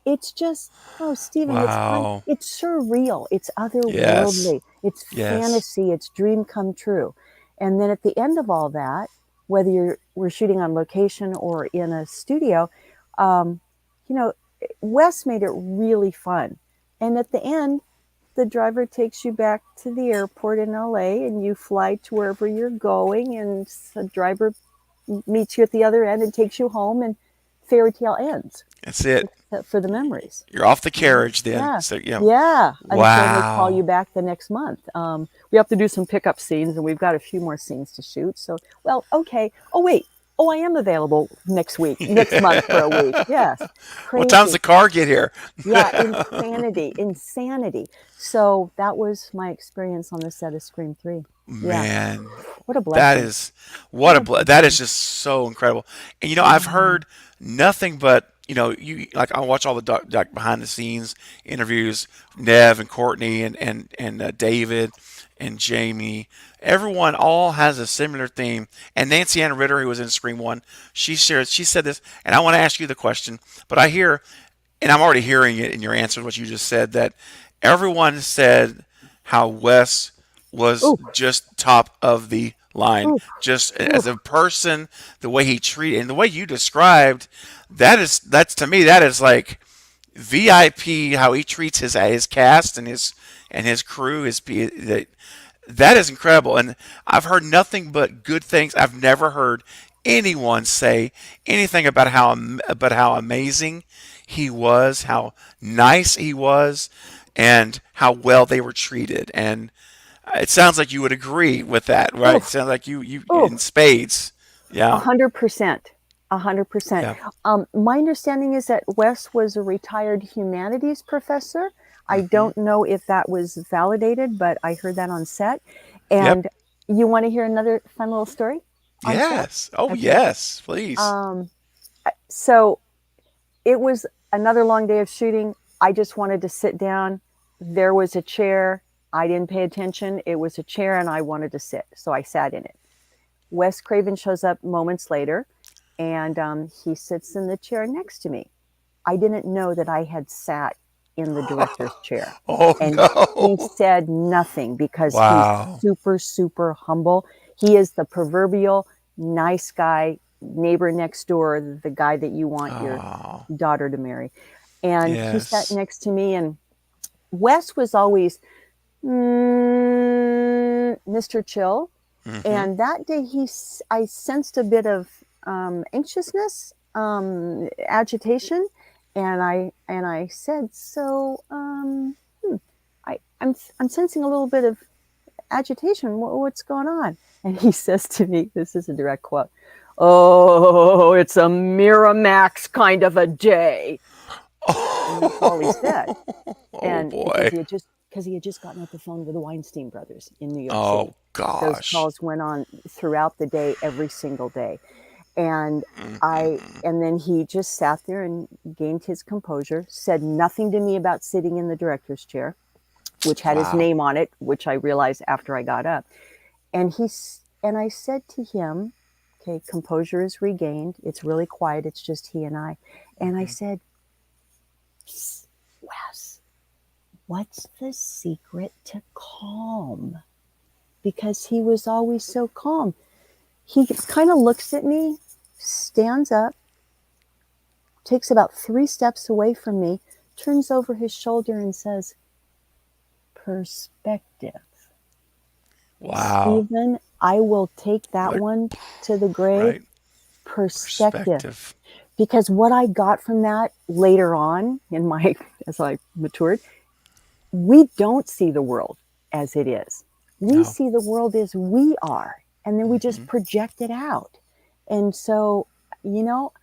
[SPEAKER 2] It's just, oh, Stephen, it's fun.
[SPEAKER 1] Wow.
[SPEAKER 2] It's surreal. It's
[SPEAKER 1] Yes.
[SPEAKER 2] otherworldly. It's
[SPEAKER 1] Yes.
[SPEAKER 2] fantasy. It's dream come true. And then at the end of all that, whether we're shooting on location or in a studio, um, you know, Wes made it really fun. And at the end, the driver takes you back to the airport in LA and you fly to wherever you're going, and the driver meets you at the other end and takes you home, and fairy tale ends
[SPEAKER 1] That's it.
[SPEAKER 2] except for the memories.
[SPEAKER 1] You're off the carriage then.
[SPEAKER 2] Yeah,
[SPEAKER 1] So,
[SPEAKER 2] yeah. Until they call you
[SPEAKER 1] wow.
[SPEAKER 2] back the next month. We have to do some pickup scenes, and we've got a few more scenes to shoot. So, well, okay. Oh wait. Oh, I am available next month for a week. Yes,
[SPEAKER 1] What time's
[SPEAKER 2] crazy.
[SPEAKER 1] the car get here?
[SPEAKER 2] Yeah, insanity, insanity. So that was my experience on the set of Scream 3. Yeah,
[SPEAKER 1] Man,
[SPEAKER 2] what a
[SPEAKER 1] that
[SPEAKER 2] blessing.
[SPEAKER 1] is
[SPEAKER 2] What a
[SPEAKER 1] that is
[SPEAKER 2] blessing.
[SPEAKER 1] just so incredible. And I've
[SPEAKER 2] Yeah.
[SPEAKER 1] heard nothing but you like I watch all the behind the scenes interviews, Nev and Courtney and David and Jamie. Everyone all has a similar theme. And Nancy Ann Ritter, who was in Scream One, she said this, and I want to ask you the question, but I hear, and I'm already hearing it in your answer, what you just said, that everyone said how Wes was
[SPEAKER 2] Ooh,
[SPEAKER 1] just top of the line.
[SPEAKER 2] ooh,
[SPEAKER 1] Just
[SPEAKER 2] ooh.
[SPEAKER 1] as a person, the way he treated and the way you described, that's to me that is like VIP. How he treats his cast and his crew, that is incredible. And I've heard nothing but good things. I've never heard anyone say anything about how amazing he was, how nice he was, and how well they were treated. And it sounds like you would agree with that, right?
[SPEAKER 2] Ooh,
[SPEAKER 1] It sounds like you
[SPEAKER 2] ooh.
[SPEAKER 1] in spades.
[SPEAKER 2] A
[SPEAKER 1] Yeah.
[SPEAKER 2] hundred percent. 100%.
[SPEAKER 1] Yeah.
[SPEAKER 2] My understanding is that Wes was a retired humanities professor. I
[SPEAKER 1] Hmm.
[SPEAKER 2] don't know if that was validated, but I heard that on set.
[SPEAKER 1] Yep.
[SPEAKER 2] And you want to hear another fun little story on set?
[SPEAKER 1] Yes. Oh,
[SPEAKER 2] Okay.
[SPEAKER 1] yes. Please.
[SPEAKER 2] Um, so it was another long day of shooting. I just wanted to sit down. There was a chair. I didn't pay attention. It was a chair and I wanted to sit. So I sat in it. Wes Craven shows up moments later, and he sits in the chair next to me. I didn't know that I had sat in the director's chair.
[SPEAKER 1] Oh
[SPEAKER 2] And he
[SPEAKER 1] no.
[SPEAKER 2] said nothing because he's
[SPEAKER 1] Wow.
[SPEAKER 2] super, super humble. He is the proverbial nice guy, neighbor next door, the guy that you want your
[SPEAKER 1] Oh,
[SPEAKER 2] daughter to marry. And he sat
[SPEAKER 1] yes.
[SPEAKER 2] next to me, and Wes was always Mr. Chill.
[SPEAKER 1] Hmm.
[SPEAKER 2] And that day, I sensed a bit of anxiousness, agitation, and I said, "So, I'm sensing a little bit of agitation. What's going on?" And he says to me, "This is a direct quote. Oh, it's a Miramax kind of a day." And that's all he said.
[SPEAKER 1] Oh
[SPEAKER 2] And because
[SPEAKER 1] boy.
[SPEAKER 2] he had just gotten off the phone with the Weinstein brothers in New York City.
[SPEAKER 1] Oh
[SPEAKER 2] Those
[SPEAKER 1] gosh.
[SPEAKER 2] calls went on throughout the day, every single day. And
[SPEAKER 1] Mm-mm-mm.
[SPEAKER 2] and then he just sat there and gained his composure, said nothing to me about sitting in the director's chair, which had his
[SPEAKER 1] Wow.
[SPEAKER 2] name on it, which I realized after I got up. And I said to him, okay, composure is regained. It's really quiet. It's just he and I. And I
[SPEAKER 1] Hmm.
[SPEAKER 2] said, Wes, what's the secret to calm? Because he was always so calm. He kind of looks at me, stands up, takes about 3 steps away from me, turns over his shoulder and says, perspective.
[SPEAKER 1] Wow.
[SPEAKER 2] Stephen, I will take that
[SPEAKER 1] What?
[SPEAKER 2] one to the grave.
[SPEAKER 1] Right.
[SPEAKER 2] Perspective.
[SPEAKER 1] Perspective.
[SPEAKER 2] Because what I got from that later on in my, as I matured, we don't see the world as it is. We
[SPEAKER 1] No.
[SPEAKER 2] see the world as we are, and then we just
[SPEAKER 1] Hmm.
[SPEAKER 2] project it out. And so, you know,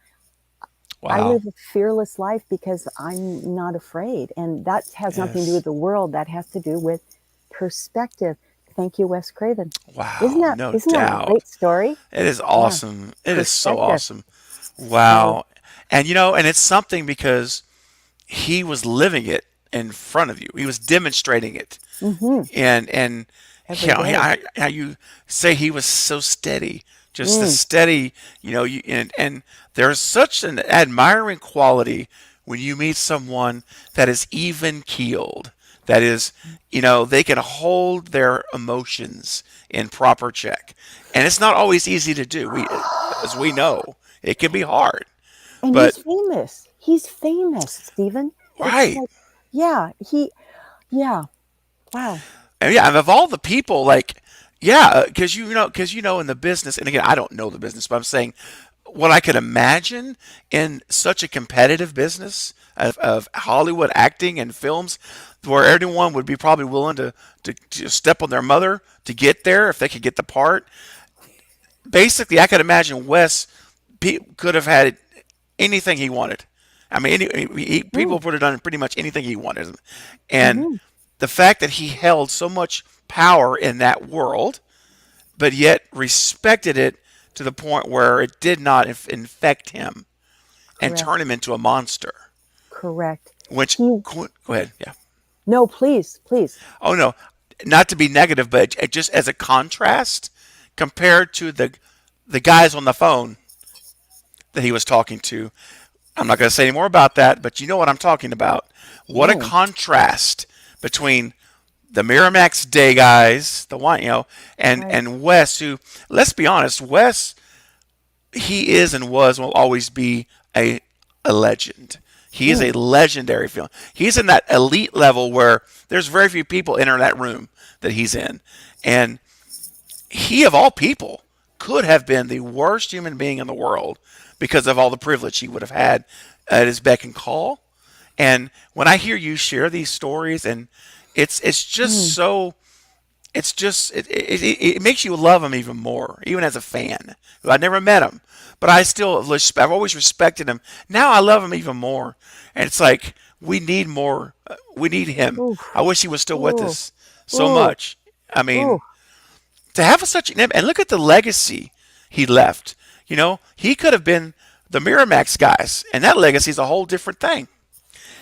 [SPEAKER 2] I
[SPEAKER 1] Wow.
[SPEAKER 2] live a fearless life because I'm not afraid. And that has nothing to do with
[SPEAKER 1] Yes.
[SPEAKER 2] the world. That has to do with perspective. Thank you, Wes Craven.
[SPEAKER 1] Wow. No
[SPEAKER 2] Isn't that a
[SPEAKER 1] doubt.
[SPEAKER 2] great story?
[SPEAKER 1] It is
[SPEAKER 2] Yeah.
[SPEAKER 1] awesome. It is so
[SPEAKER 2] Perspective.
[SPEAKER 1] awesome.
[SPEAKER 2] So,
[SPEAKER 1] Wow. And and it's something because he was living it in front of you. He was demonstrating it.
[SPEAKER 2] mm-hmm,
[SPEAKER 1] And
[SPEAKER 2] every day.
[SPEAKER 1] how you say he was so steady, just a
[SPEAKER 2] Mm,
[SPEAKER 1] steady, and there's such an admiring quality when you meet someone that is even keeled, that is, they can hold their emotions in proper check. And it's not always easy to do. As we know, it can be hard.
[SPEAKER 2] And
[SPEAKER 1] But
[SPEAKER 2] he's famous. He's famous, Stephen. It's
[SPEAKER 1] right.
[SPEAKER 2] like, yeah, yeah, wow.
[SPEAKER 1] And yeah, and of all the people, like, yeah, because in the business, and again, I don't know the business, but I'm saying what I could imagine in such a competitive business of Hollywood acting and films, where everyone would be probably willing to step on their mother to get there if they could get the part. Basically, I could imagine Wes could have had anything he wanted. I mean,
[SPEAKER 2] Mm,
[SPEAKER 1] people would have done pretty much anything he wanted, and
[SPEAKER 2] hmm.
[SPEAKER 1] the fact that he held so much power in that world, but yet respected it to the point where it did not infect him and turn
[SPEAKER 2] Correct.
[SPEAKER 1] him into a monster.
[SPEAKER 2] Correct.
[SPEAKER 1] Which,
[SPEAKER 2] He,
[SPEAKER 1] go ahead, yeah.
[SPEAKER 2] no, please, please.
[SPEAKER 1] Oh no, not to be negative, but just as a contrast compared to the guys on the phone that he was talking to. I'm not going to say any more about that, but you know what I'm talking about. What a
[SPEAKER 2] No,
[SPEAKER 1] contrast between the Miramax Day guys, the one,
[SPEAKER 2] right.
[SPEAKER 1] and Wes, who, let's be honest, Wes, he is and was and will always be a legend. He is
[SPEAKER 2] Mm,
[SPEAKER 1] a legendary film. He's in that elite level where there's very few people enter that room that he's in, and he of all people could have been the worst human being in the world because of all the privilege he would have had at his beck and call. And when I hear you share these stories, and it's just
[SPEAKER 2] mm,
[SPEAKER 1] so it makes you love him even more, even as a fan. I never met him, but I've always respected him. Now I love him even more, and it's like we need more. We need him.
[SPEAKER 2] ooh,
[SPEAKER 1] I wish he was still with
[SPEAKER 2] ooh,
[SPEAKER 1] us so
[SPEAKER 2] ooh,
[SPEAKER 1] much. I
[SPEAKER 2] ooh.
[SPEAKER 1] mean, to have such and look at the legacy he left. He could have been the Miramax guys, and that legacy is a whole different thing.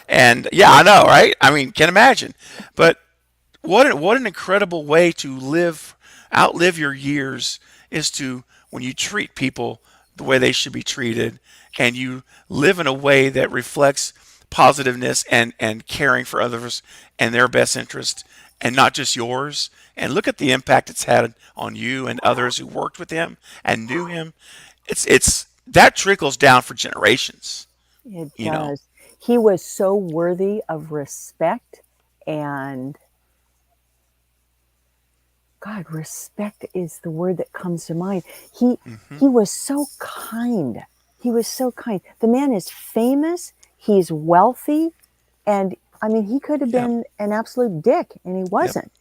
[SPEAKER 1] And yeah, I know, right? I mean, can imagine. But what an incredible way to outlive your years is to when you treat people the way they should be treated, and you live in a way that reflects positiveness and caring for others and their best interest and not just yours. And look at the impact it's had on you and others who worked with him and knew him. It's that trickles down for generations,
[SPEAKER 2] It
[SPEAKER 1] you know.
[SPEAKER 2] does. He was so worthy of respect, and God, respect is the word that comes to mind. He
[SPEAKER 1] Hmm.
[SPEAKER 2] he was so kind. He was so kind. The man is famous. He's wealthy, and I mean, he could have
[SPEAKER 1] Yep.
[SPEAKER 2] been an absolute dick, and he
[SPEAKER 1] Yep.
[SPEAKER 2] wasn't.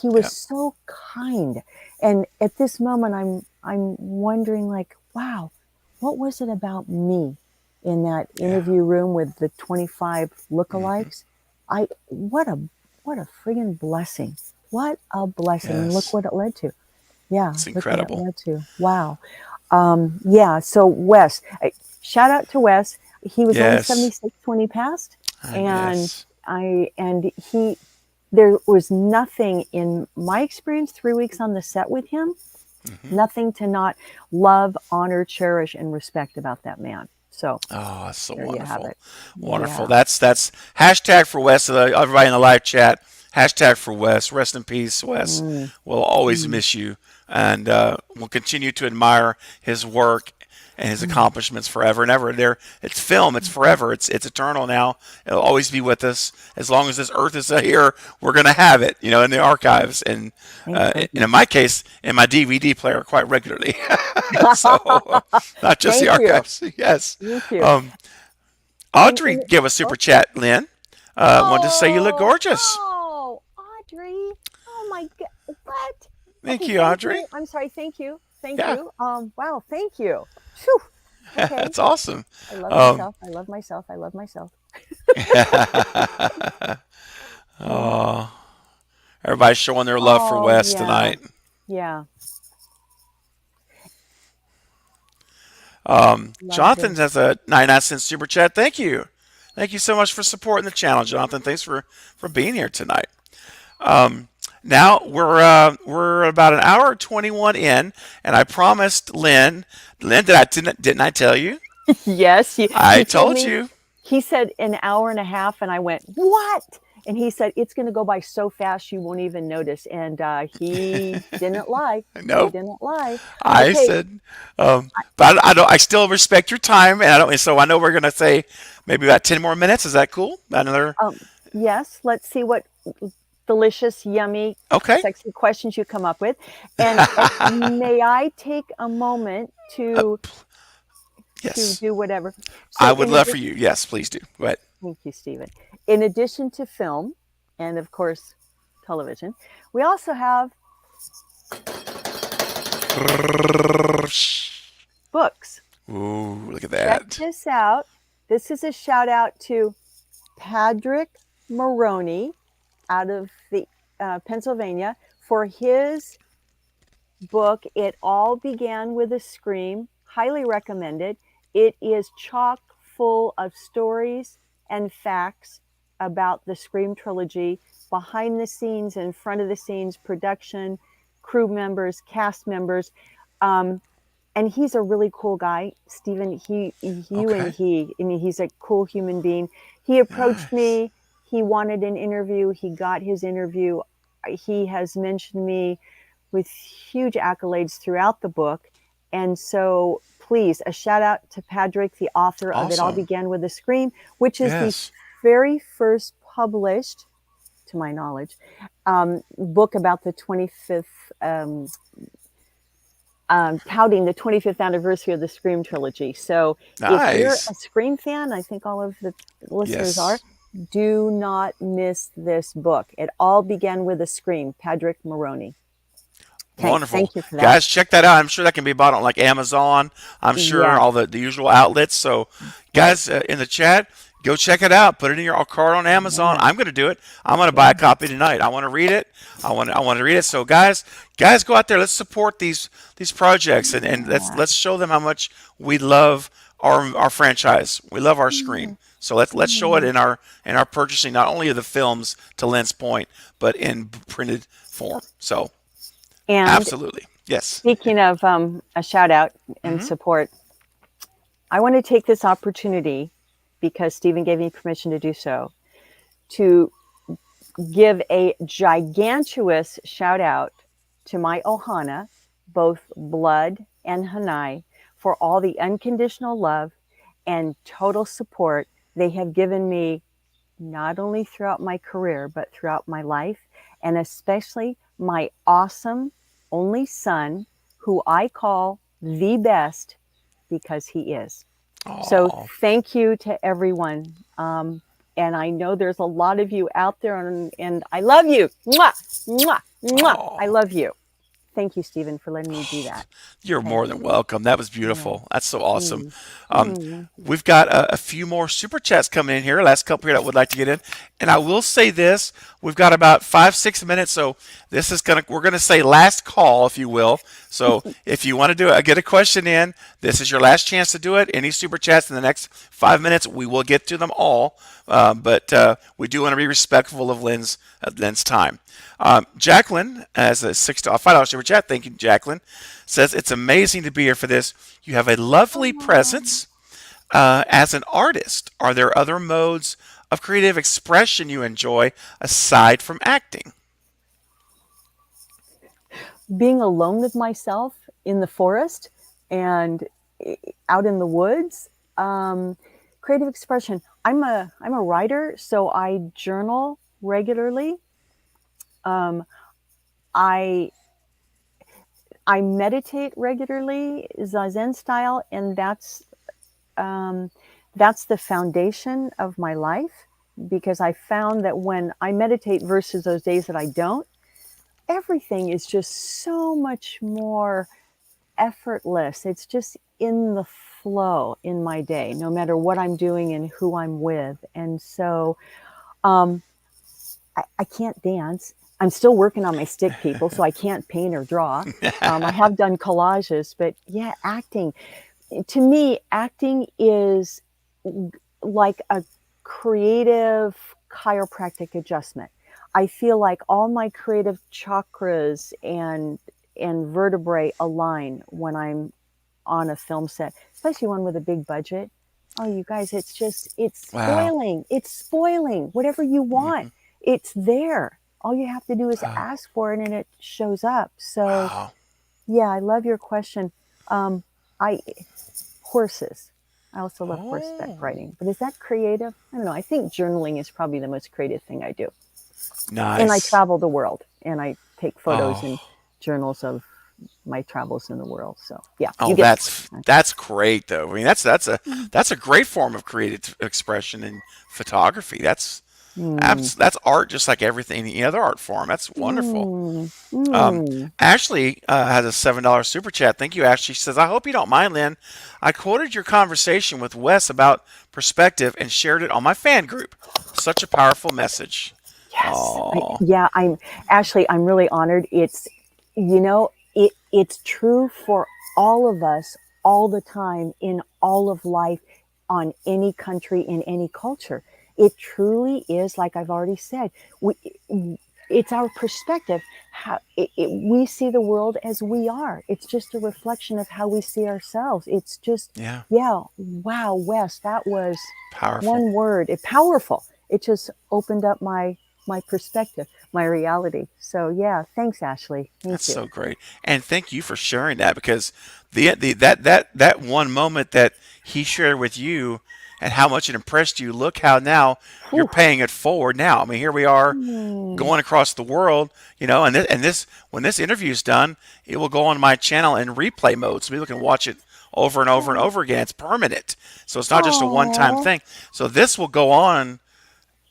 [SPEAKER 2] He was
[SPEAKER 1] Yep.
[SPEAKER 2] so kind. And at this moment, I'm wondering, like, wow, what was it about me in that
[SPEAKER 1] Yeah.
[SPEAKER 2] interview room with the 25
[SPEAKER 1] Hmm.
[SPEAKER 2] lookalikes? I what a friggin' blessing. What a blessing. And look
[SPEAKER 1] Yes.
[SPEAKER 2] what it led to. Yeah,
[SPEAKER 1] It's
[SPEAKER 2] look what it
[SPEAKER 1] incredible.
[SPEAKER 2] led to. Wow. Yeah, so Wes, shout out to Wes. He was only
[SPEAKER 1] Yes.
[SPEAKER 2] 76 when he passed, and
[SPEAKER 1] Yes.
[SPEAKER 2] he there was nothing in my experience 3 weeks on the set with him,
[SPEAKER 1] Hmm.
[SPEAKER 2] nothing to not love, honor, cherish, and respect about that man. So
[SPEAKER 1] Oh, that's so
[SPEAKER 2] there you have
[SPEAKER 1] wonderful.
[SPEAKER 2] it.
[SPEAKER 1] Wonderful.
[SPEAKER 2] Yeah.
[SPEAKER 1] That's hashtag for Wes. Everybody in the live chat. Hashtag for Wes. Rest in peace, Wes.
[SPEAKER 2] Mm,
[SPEAKER 1] We'll always
[SPEAKER 2] mm,
[SPEAKER 1] miss you, and we'll continue to admire his work and his
[SPEAKER 2] mm.
[SPEAKER 1] accomplishments forever and ever. It's film. It's forever. It's eternal now. It'll always be with us as long as this earth is here. We're gonna have it, in the archives, and
[SPEAKER 2] Thank
[SPEAKER 1] in
[SPEAKER 2] goodness.
[SPEAKER 1] my case, in my DVD player quite regularly. So not just the
[SPEAKER 2] Thank you.
[SPEAKER 1] archives. Yes.
[SPEAKER 2] Thank you.
[SPEAKER 1] Um,
[SPEAKER 2] And
[SPEAKER 1] Audrey gave a super
[SPEAKER 2] oh,
[SPEAKER 1] chat, Lynn. Wanted to say you look gorgeous.
[SPEAKER 2] Audrey. Oh my God. What?
[SPEAKER 1] Thank
[SPEAKER 2] Okay,
[SPEAKER 1] you,
[SPEAKER 2] thank
[SPEAKER 1] Audrey.
[SPEAKER 2] you. I'm sorry. Thank you. Thank
[SPEAKER 1] Yeah,
[SPEAKER 2] you. Wow, thank you. Phew. Okay.
[SPEAKER 1] that's awesome.
[SPEAKER 2] I love
[SPEAKER 1] Um,
[SPEAKER 2] myself. I love myself. I love myself. Oh,
[SPEAKER 1] oh, everybody's showing their love for
[SPEAKER 2] oh
[SPEAKER 1] Wes
[SPEAKER 2] yeah.
[SPEAKER 1] tonight.
[SPEAKER 2] Yeah. Loved
[SPEAKER 1] Jonathan
[SPEAKER 2] him.
[SPEAKER 1] has a 99-cent super chat. Thank you. Thank you so much for supporting the channel, Jonathan. Thanks for being here tonight. Um, Now we're about an hour and 21 in, and I promised Lynn. Lynn, didn't I tell you?
[SPEAKER 2] Yes,
[SPEAKER 1] I
[SPEAKER 2] you told
[SPEAKER 1] told
[SPEAKER 2] me
[SPEAKER 1] you.
[SPEAKER 2] He said an hour and a half, and I went, "What?" And he said, "It's going to go by so fast you won't even notice." And he didn't lie. He
[SPEAKER 1] No,
[SPEAKER 2] didn't lie.
[SPEAKER 1] I
[SPEAKER 2] Okay.
[SPEAKER 1] said, but I don't. I still respect your time, and I don't. So I know we're gonna say maybe about 10 more minutes. Is that cool? Another.
[SPEAKER 2] Yes, let's see what delicious, yummy,
[SPEAKER 1] Okay.
[SPEAKER 2] sexy questions you come up with. And may I take a moment
[SPEAKER 1] Uh,
[SPEAKER 2] to
[SPEAKER 1] yes,
[SPEAKER 2] do whatever?
[SPEAKER 1] I
[SPEAKER 2] So
[SPEAKER 1] would
[SPEAKER 2] in
[SPEAKER 1] love for
[SPEAKER 2] addition,
[SPEAKER 1] you. Yes, please do. Go ahead.
[SPEAKER 2] thank you, Stephen. In addition to film and of course television, we also have books.
[SPEAKER 1] Ooh, look at
[SPEAKER 2] Check
[SPEAKER 1] that.
[SPEAKER 2] this out. This is a shout out to Patrick Maroney out of the Pennsylvania for his book. It all began with a scream. Highly recommended. It is chock full of stories and facts about the Scream trilogy, behind the scenes, in front of the scenes, production, crew members, cast members. Um, and he's a really cool guy, Stephen.
[SPEAKER 1] Okay.
[SPEAKER 2] I mean, he's a cool human being. He approached
[SPEAKER 1] Nice.
[SPEAKER 2] me. He wanted an interview. He got his interview. He has mentioned me with huge accolades throughout the book. And so, please, a shout out to Patrick, the author of It All
[SPEAKER 1] Awesome.
[SPEAKER 2] Began with a Scream, which is the
[SPEAKER 1] Yes.
[SPEAKER 2] very first published, to my knowledge, book about the 25th, touting the 25th anniversary of the Scream trilogy. So, if you're
[SPEAKER 1] Nice.
[SPEAKER 2] a Scream fan, I think all of the listeners are,
[SPEAKER 1] Yes.
[SPEAKER 2] do not miss this book. It All Began with a Scream, Patrick Maroney. Okay,
[SPEAKER 1] Wonderful.
[SPEAKER 2] thank you for that.
[SPEAKER 1] Guys, check that out. I'm sure that can be bought on like Amazon. I'm sure
[SPEAKER 2] Yes,
[SPEAKER 1] all the usual outlets. So,
[SPEAKER 2] right.
[SPEAKER 1] guys, in the chat, go check it out. Put it in your cart on Amazon.
[SPEAKER 2] Yeah,
[SPEAKER 1] I'm going to do it. I'm going to buy
[SPEAKER 2] yeah.
[SPEAKER 1] a copy tonight. I want to read it. I want to read it. So, guys, go out there. Let's support these projects and let's show them how much we love our franchise. We love our Scream. So let's show it
[SPEAKER 2] Yeah.
[SPEAKER 1] in our purchasing not only of the films to Lynn's point, but in printed form. So,
[SPEAKER 2] And
[SPEAKER 1] absolutely. Yes.
[SPEAKER 2] speaking of a shout out and
[SPEAKER 1] Hmm.
[SPEAKER 2] support, I want to take this opportunity because Stephen gave me permission to do so to give a gigantuous shout out to my Ohana, both Blood and Hanai, for all the unconditional love and total support they have given me not only throughout my career, but throughout my life, and especially my awesome only son, who I call the best because he is. So
[SPEAKER 1] Oh,
[SPEAKER 2] thank you to everyone. And I know there's a lot of you out there, and I love you. Mwah, mwah, mwah. I
[SPEAKER 1] oh.
[SPEAKER 2] love you. Thank you, Stephen, for letting me do that.
[SPEAKER 1] You're
[SPEAKER 2] Okay.
[SPEAKER 1] more than welcome. That was
[SPEAKER 2] Yeah.
[SPEAKER 1] beautiful. That's so awesome.
[SPEAKER 2] Mm.
[SPEAKER 1] Um,
[SPEAKER 2] Mm.
[SPEAKER 1] we've got a few more super chats coming in here. Last couple here that would like to get in, and I will say this: we've got about 5 6 minutes, so this is we're gonna say last call, if you will. So if you want to do it, get a question in. This is your last chance to do it. Any super chats in the next 5 minutes, we will get to them all. But we do want to be respectful of Lynn's time. Jacqueline, as a $5 super chat, thank you, Jacqueline, says it's amazing to be here for this. You have a lovely
[SPEAKER 2] Oh.
[SPEAKER 1] presence as an artist. Are there other modes of creative expression you enjoy aside from acting?
[SPEAKER 2] Being alone with myself in the forest and out in the woods. Um, Creative expression. I'm a writer, so I journal regularly. Um, I I meditate regularly, zazen style, and um, that's the foundation of my life because I found that when I meditate versus those days that I don't, everything is just so much more effortless. It's just in the flow in my day, no matter what I'm doing and who I'm with. And so um, I can't dance. I'm still working on my stick people, so I can't paint or draw. I have done collages, but yeah, acting. To me, acting is like a creative chiropractic adjustment. I feel like all my creative chakras and vertebrae align when I'm on a film set, especially one with a big budget. Oh, you guys, it's just, it's
[SPEAKER 1] Wow.
[SPEAKER 2] spoiling. It's spoiling. Whatever you want,
[SPEAKER 1] Hmm.
[SPEAKER 2] it's there. All you have to do is
[SPEAKER 1] Wow.
[SPEAKER 2] ask for it and it shows up. So,
[SPEAKER 1] Wow.
[SPEAKER 2] yeah, I love your question. Um, I horses. I also love horseback
[SPEAKER 1] Oh,
[SPEAKER 2] riding. But is that creative? I don't know. I think journaling is probably the most creative thing I do. And I
[SPEAKER 1] nice.
[SPEAKER 2] travel the world and I take photos and
[SPEAKER 1] Oh,
[SPEAKER 2] journals of my travels in the world. So, yeah, you
[SPEAKER 1] oh,
[SPEAKER 2] get the point.
[SPEAKER 1] that's great though. I mean, that's a great form of creative expression in photography.
[SPEAKER 2] Mm,
[SPEAKER 1] That's art, just like everything any other art form. That's wonderful.
[SPEAKER 2] mm,
[SPEAKER 1] Um,
[SPEAKER 2] mm.
[SPEAKER 1] Ashley has a $7 super chat. Thank you, Ashley. She says, "I hope you don't mind, Lynn. I quoted your conversation with Wes about perspective and shared it on my fan group. Such a powerful message."
[SPEAKER 2] Yes.
[SPEAKER 1] Oh,
[SPEAKER 2] Yeah, I'm Ashley, I'm really honored. It's true for all of us all the time in all of life on any country in any culture. It truly is like I've already said. We it's our perspective how we see the world as we are. It's just a reflection of how we see ourselves. It's just
[SPEAKER 1] yeah,
[SPEAKER 2] yeah, wow, Wes, that was
[SPEAKER 1] powerful.
[SPEAKER 2] one word. Powerful. It just opened up my perspective, my reality. So yeah, thanks, Ashley. Thank
[SPEAKER 1] That's
[SPEAKER 2] you.
[SPEAKER 1] so great, and thank you for sharing that because the that one moment that he shared with you and how much it impressed you. Look how now you're
[SPEAKER 2] Whew.
[SPEAKER 1] paying it forward. Now, I mean, here we are
[SPEAKER 2] Hmm.
[SPEAKER 1] going across the world, you know, and this when this interview is done, it will go on my channel in replay mode, so people can watch it over and over and
[SPEAKER 2] Oh,
[SPEAKER 1] over again. It's permanent, so it's not just a one-time
[SPEAKER 2] oh,
[SPEAKER 1] thing. So this will go on,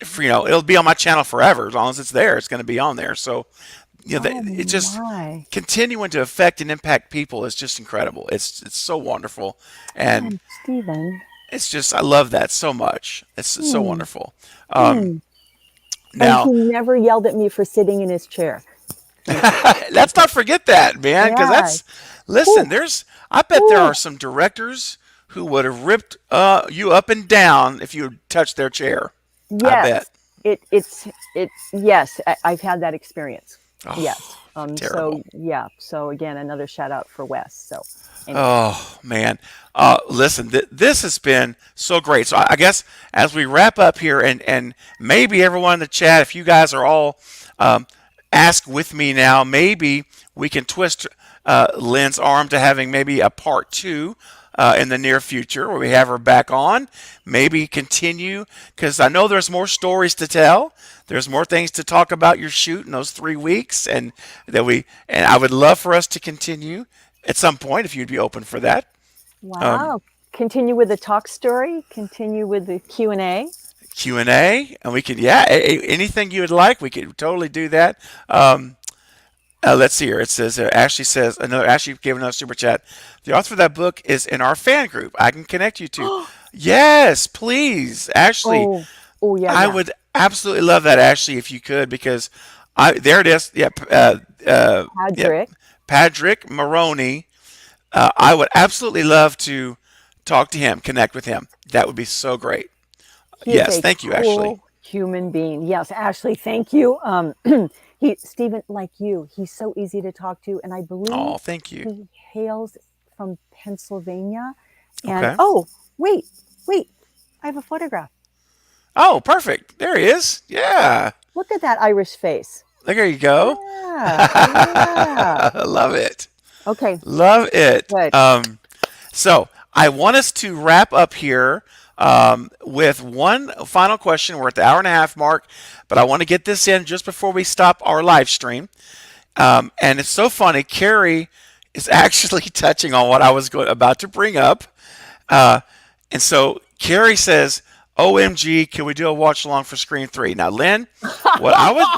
[SPEAKER 1] for, it'll be on my channel forever as long as it's there. It's going to be on there. So
[SPEAKER 2] oh
[SPEAKER 1] it's just
[SPEAKER 2] my.
[SPEAKER 1] continuing to affect and impact people is just incredible. It's so wonderful, and
[SPEAKER 2] Oh, Stephen.
[SPEAKER 1] it's just I love that so much. It's so
[SPEAKER 2] Hmm.
[SPEAKER 1] wonderful. Um,
[SPEAKER 2] Hmm. And he
[SPEAKER 1] Now
[SPEAKER 2] never yelled at me for sitting in his chair. Thank you.
[SPEAKER 1] let's
[SPEAKER 2] Okay.
[SPEAKER 1] not forget that, man, because
[SPEAKER 2] Yeah.
[SPEAKER 1] that's listen.
[SPEAKER 2] Whew.
[SPEAKER 1] I bet there are
[SPEAKER 2] Whew.
[SPEAKER 1] some directors who would have ripped you up and down if you had touched their chair. I bet.
[SPEAKER 2] Yes. It yes, I've had that experience. Yes.
[SPEAKER 1] Oh,
[SPEAKER 2] So
[SPEAKER 1] terrible.
[SPEAKER 2] yeah. So again, another shout out for Wes. So anyway.
[SPEAKER 1] Oh man. Listen, this has been so great. So I guess as we wrap up here, and maybe everyone in the chat, if you guys are all um, ask with me now, maybe we can twist Lynn's arm to having maybe a part two in the near future where we have her back on. Maybe continue because I know there's more stories to tell. There's more things to talk about your shoot in those 3 weeks, and I would love for us to continue at some point if you'd be open for that. Um,
[SPEAKER 2] Wow. Continue with the talk story. Continue with the Q&A.
[SPEAKER 1] Q&A, and we could, yeah, anything you would like, we could totally do that. Let's see here. It says Ashley says another. Ashley gave another super chat. The author of that book is in our fan group. I can connect you to. Yes, please, Ashley.
[SPEAKER 2] Oh, oh yeah,
[SPEAKER 1] I
[SPEAKER 2] yeah.
[SPEAKER 1] would absolutely love that, Ashley, if you could, because I there it is. Yeah, yeah,
[SPEAKER 2] Patrick.
[SPEAKER 1] Patrick Maroney. I would absolutely love to talk to him, connect with him. That would be so great.
[SPEAKER 2] He is
[SPEAKER 1] Yes,
[SPEAKER 2] a
[SPEAKER 1] thank you, Ashley.
[SPEAKER 2] cool human being. Yes, Ashley, thank you. Stephen, like you, he's so easy to talk to, and I believe
[SPEAKER 1] Oh, thank you.
[SPEAKER 2] he hails from Pennsylvania. And
[SPEAKER 1] Okay.
[SPEAKER 2] oh, wait, wait, I have a photograph.
[SPEAKER 1] Oh, perfect. There he is. Yeah.
[SPEAKER 2] Look at that Irish face.
[SPEAKER 1] There you go.
[SPEAKER 2] Yeah, yeah.
[SPEAKER 1] Love it.
[SPEAKER 2] Okay,
[SPEAKER 1] Love it.
[SPEAKER 2] good.
[SPEAKER 1] So I want us to wrap up here with one final question. We're at the hour and a half mark, but I want to get this in just before we stop our live stream. And it's so funny. Carrie is actually touching on what I was about to bring up. Uh, and so Carrie says, OMG, can we do a watch along for Scream 3? Now, Lynn, what I would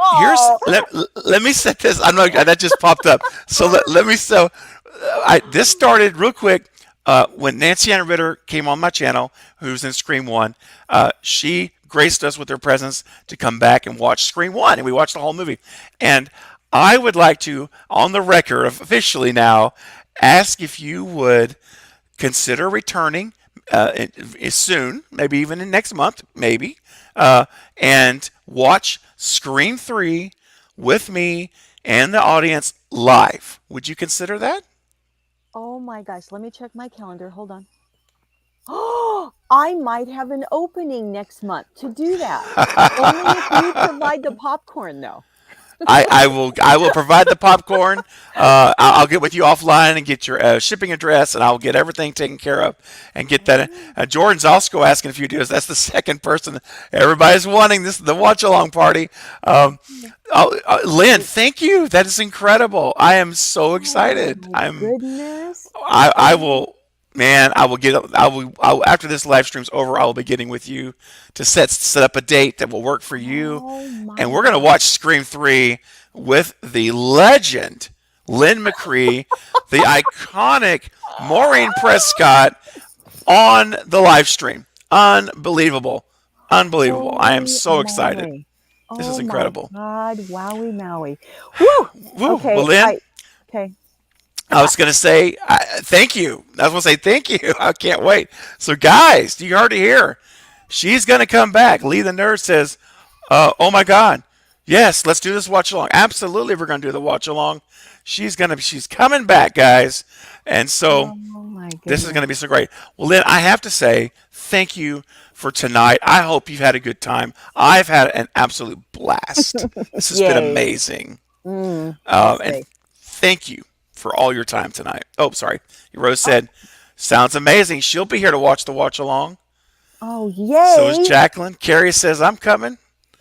[SPEAKER 1] here's let me set this. I'm not that just popped up. So let me this started real quick when Nancy Ann Ritter came on my channel, who's in Scream 1. She graced us with her presence to come back and watch Scream 1, and we watched the whole movie. And I would like to, on the record officially now, ask if you would consider returning soon, maybe even in next month, maybe, and watch Scream 3 with me and the audience live. Would you consider that?
[SPEAKER 2] Oh my gosh, let me check my calendar. Hold on. Oh, I might have an opening next month to do that. Only if you provide the popcorn, though.
[SPEAKER 1] I will provide the popcorn. I'll get with you offline and get your shipping address, and I'll get everything taken care of and get that. Jordan's also asking if you do this. That's the second person. Everybody's wanting this, the watch along party. Lynn, thank you. That is incredible. I am so
[SPEAKER 2] Oh
[SPEAKER 1] excited.
[SPEAKER 2] my goodness.
[SPEAKER 1] I will, man, after this live stream's over, I will be getting with you to set up a date that will work for you.
[SPEAKER 2] Oh
[SPEAKER 1] And
[SPEAKER 2] my
[SPEAKER 1] we're going to watch Scream 3 with the legend, Lynn Mcree, the iconic Maureen Prescott on the live stream. Unbelievable. Unbelievable. I am
[SPEAKER 2] Holy
[SPEAKER 1] so excited.
[SPEAKER 2] moly.
[SPEAKER 1] This is
[SPEAKER 2] Oh my
[SPEAKER 1] incredible.
[SPEAKER 2] God. Wowie Maui. Woo!
[SPEAKER 1] Woo. Well,
[SPEAKER 2] Okay.
[SPEAKER 1] Lynn,
[SPEAKER 2] Okay.
[SPEAKER 1] I was going to say thank you. I was going to say thank you. I can't wait. So, guys, you heard it here. She's going to come back. Lee the Nerd says, oh my God. Yes, let's do this watch along. Absolutely, we're going to do the watch along. She's coming back, guys. And so
[SPEAKER 2] Oh my
[SPEAKER 1] this is going to be
[SPEAKER 2] goodness.
[SPEAKER 1] so great. Well, Lynn, I have to say thank you for tonight. I hope you've had a good time. I've had an absolute blast. This has been
[SPEAKER 2] Yay.
[SPEAKER 1] amazing.
[SPEAKER 2] I'll
[SPEAKER 1] And
[SPEAKER 2] say.
[SPEAKER 1] thank you for all your time tonight. Oh, sorry. Rose said, sounds amazing. She'll be here to watch the watch along.
[SPEAKER 2] Oh,
[SPEAKER 1] So is
[SPEAKER 2] yay.
[SPEAKER 1] Jacqueline. Carrie says, I'm coming.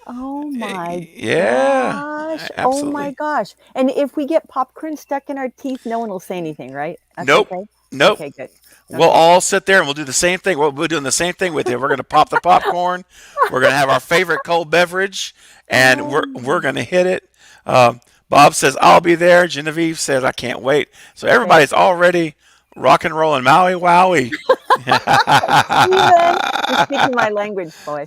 [SPEAKER 2] Oh my
[SPEAKER 1] Yeah,
[SPEAKER 2] gosh. Oh my
[SPEAKER 1] absolutely.
[SPEAKER 2] gosh. And if we get popcorn stuck in our teeth, no one will say anything, right? That's
[SPEAKER 1] Nope.
[SPEAKER 2] okay?
[SPEAKER 1] Nope.
[SPEAKER 2] Okay, good.
[SPEAKER 1] We'll
[SPEAKER 2] Okay.
[SPEAKER 1] all sit there and we'll do the same thing. We're doing the same thing with you. We're going to pop the popcorn. We're going to have our favorite cold beverage, and
[SPEAKER 2] Oh
[SPEAKER 1] we're going to hit it. Bob says I'll be there. Genevieve says I can't wait. So
[SPEAKER 2] okay.
[SPEAKER 1] everybody's already rock and rolling. Maui wowie.
[SPEAKER 2] Steven, you're speaking my language, boy.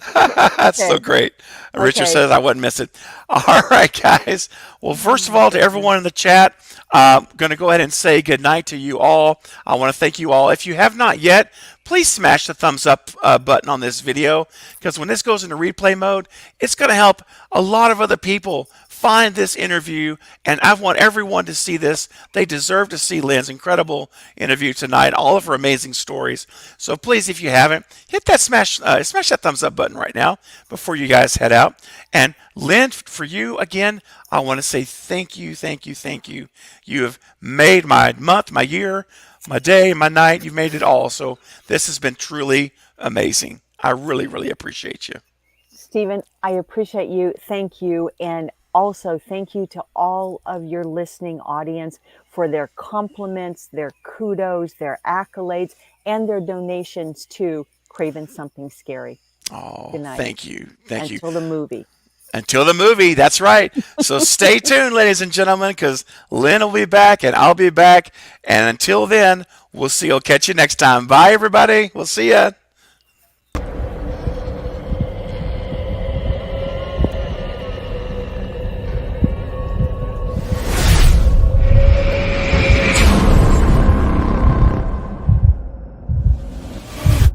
[SPEAKER 1] That's so
[SPEAKER 2] Okay.
[SPEAKER 1] great. Richard
[SPEAKER 2] Okay.
[SPEAKER 1] says I wouldn't miss it. All right, guys. Well,
[SPEAKER 2] Oh
[SPEAKER 1] first of
[SPEAKER 2] my
[SPEAKER 1] all, to
[SPEAKER 2] goodness.
[SPEAKER 1] everyone in the chat, I'm going to go ahead and say good night to you all. I want to thank you all. If you have not yet, please smash the thumbs up button on this video, because when this goes into replay mode, it's going to help a lot of other people find this interview, and I want everyone to see this. They deserve to see Lynn's incredible interview tonight, all of her amazing stories. So please, if you haven't, hit that smash that thumbs up button right now before you guys head out. And Lynn, for you again, I want to say thank you, thank you, thank you. You have made my month, my year, my day, my night. You've made it all. So this has been truly amazing. I really, really appreciate you.
[SPEAKER 2] Stephen, I appreciate you. Thank you. And also, thank you to all of your listening audience for their compliments, their kudos, their accolades, and their donations to Craven Something Scary.
[SPEAKER 1] Oh,
[SPEAKER 2] Good night.
[SPEAKER 1] thank you. Thank you.
[SPEAKER 2] Until the movie.
[SPEAKER 1] Until the movie, that's right. So stay tuned, ladies and gentlemen, because Lynn will be back and I'll be back. And until then, we'll catch you next time. Bye, everybody. We'll see ya.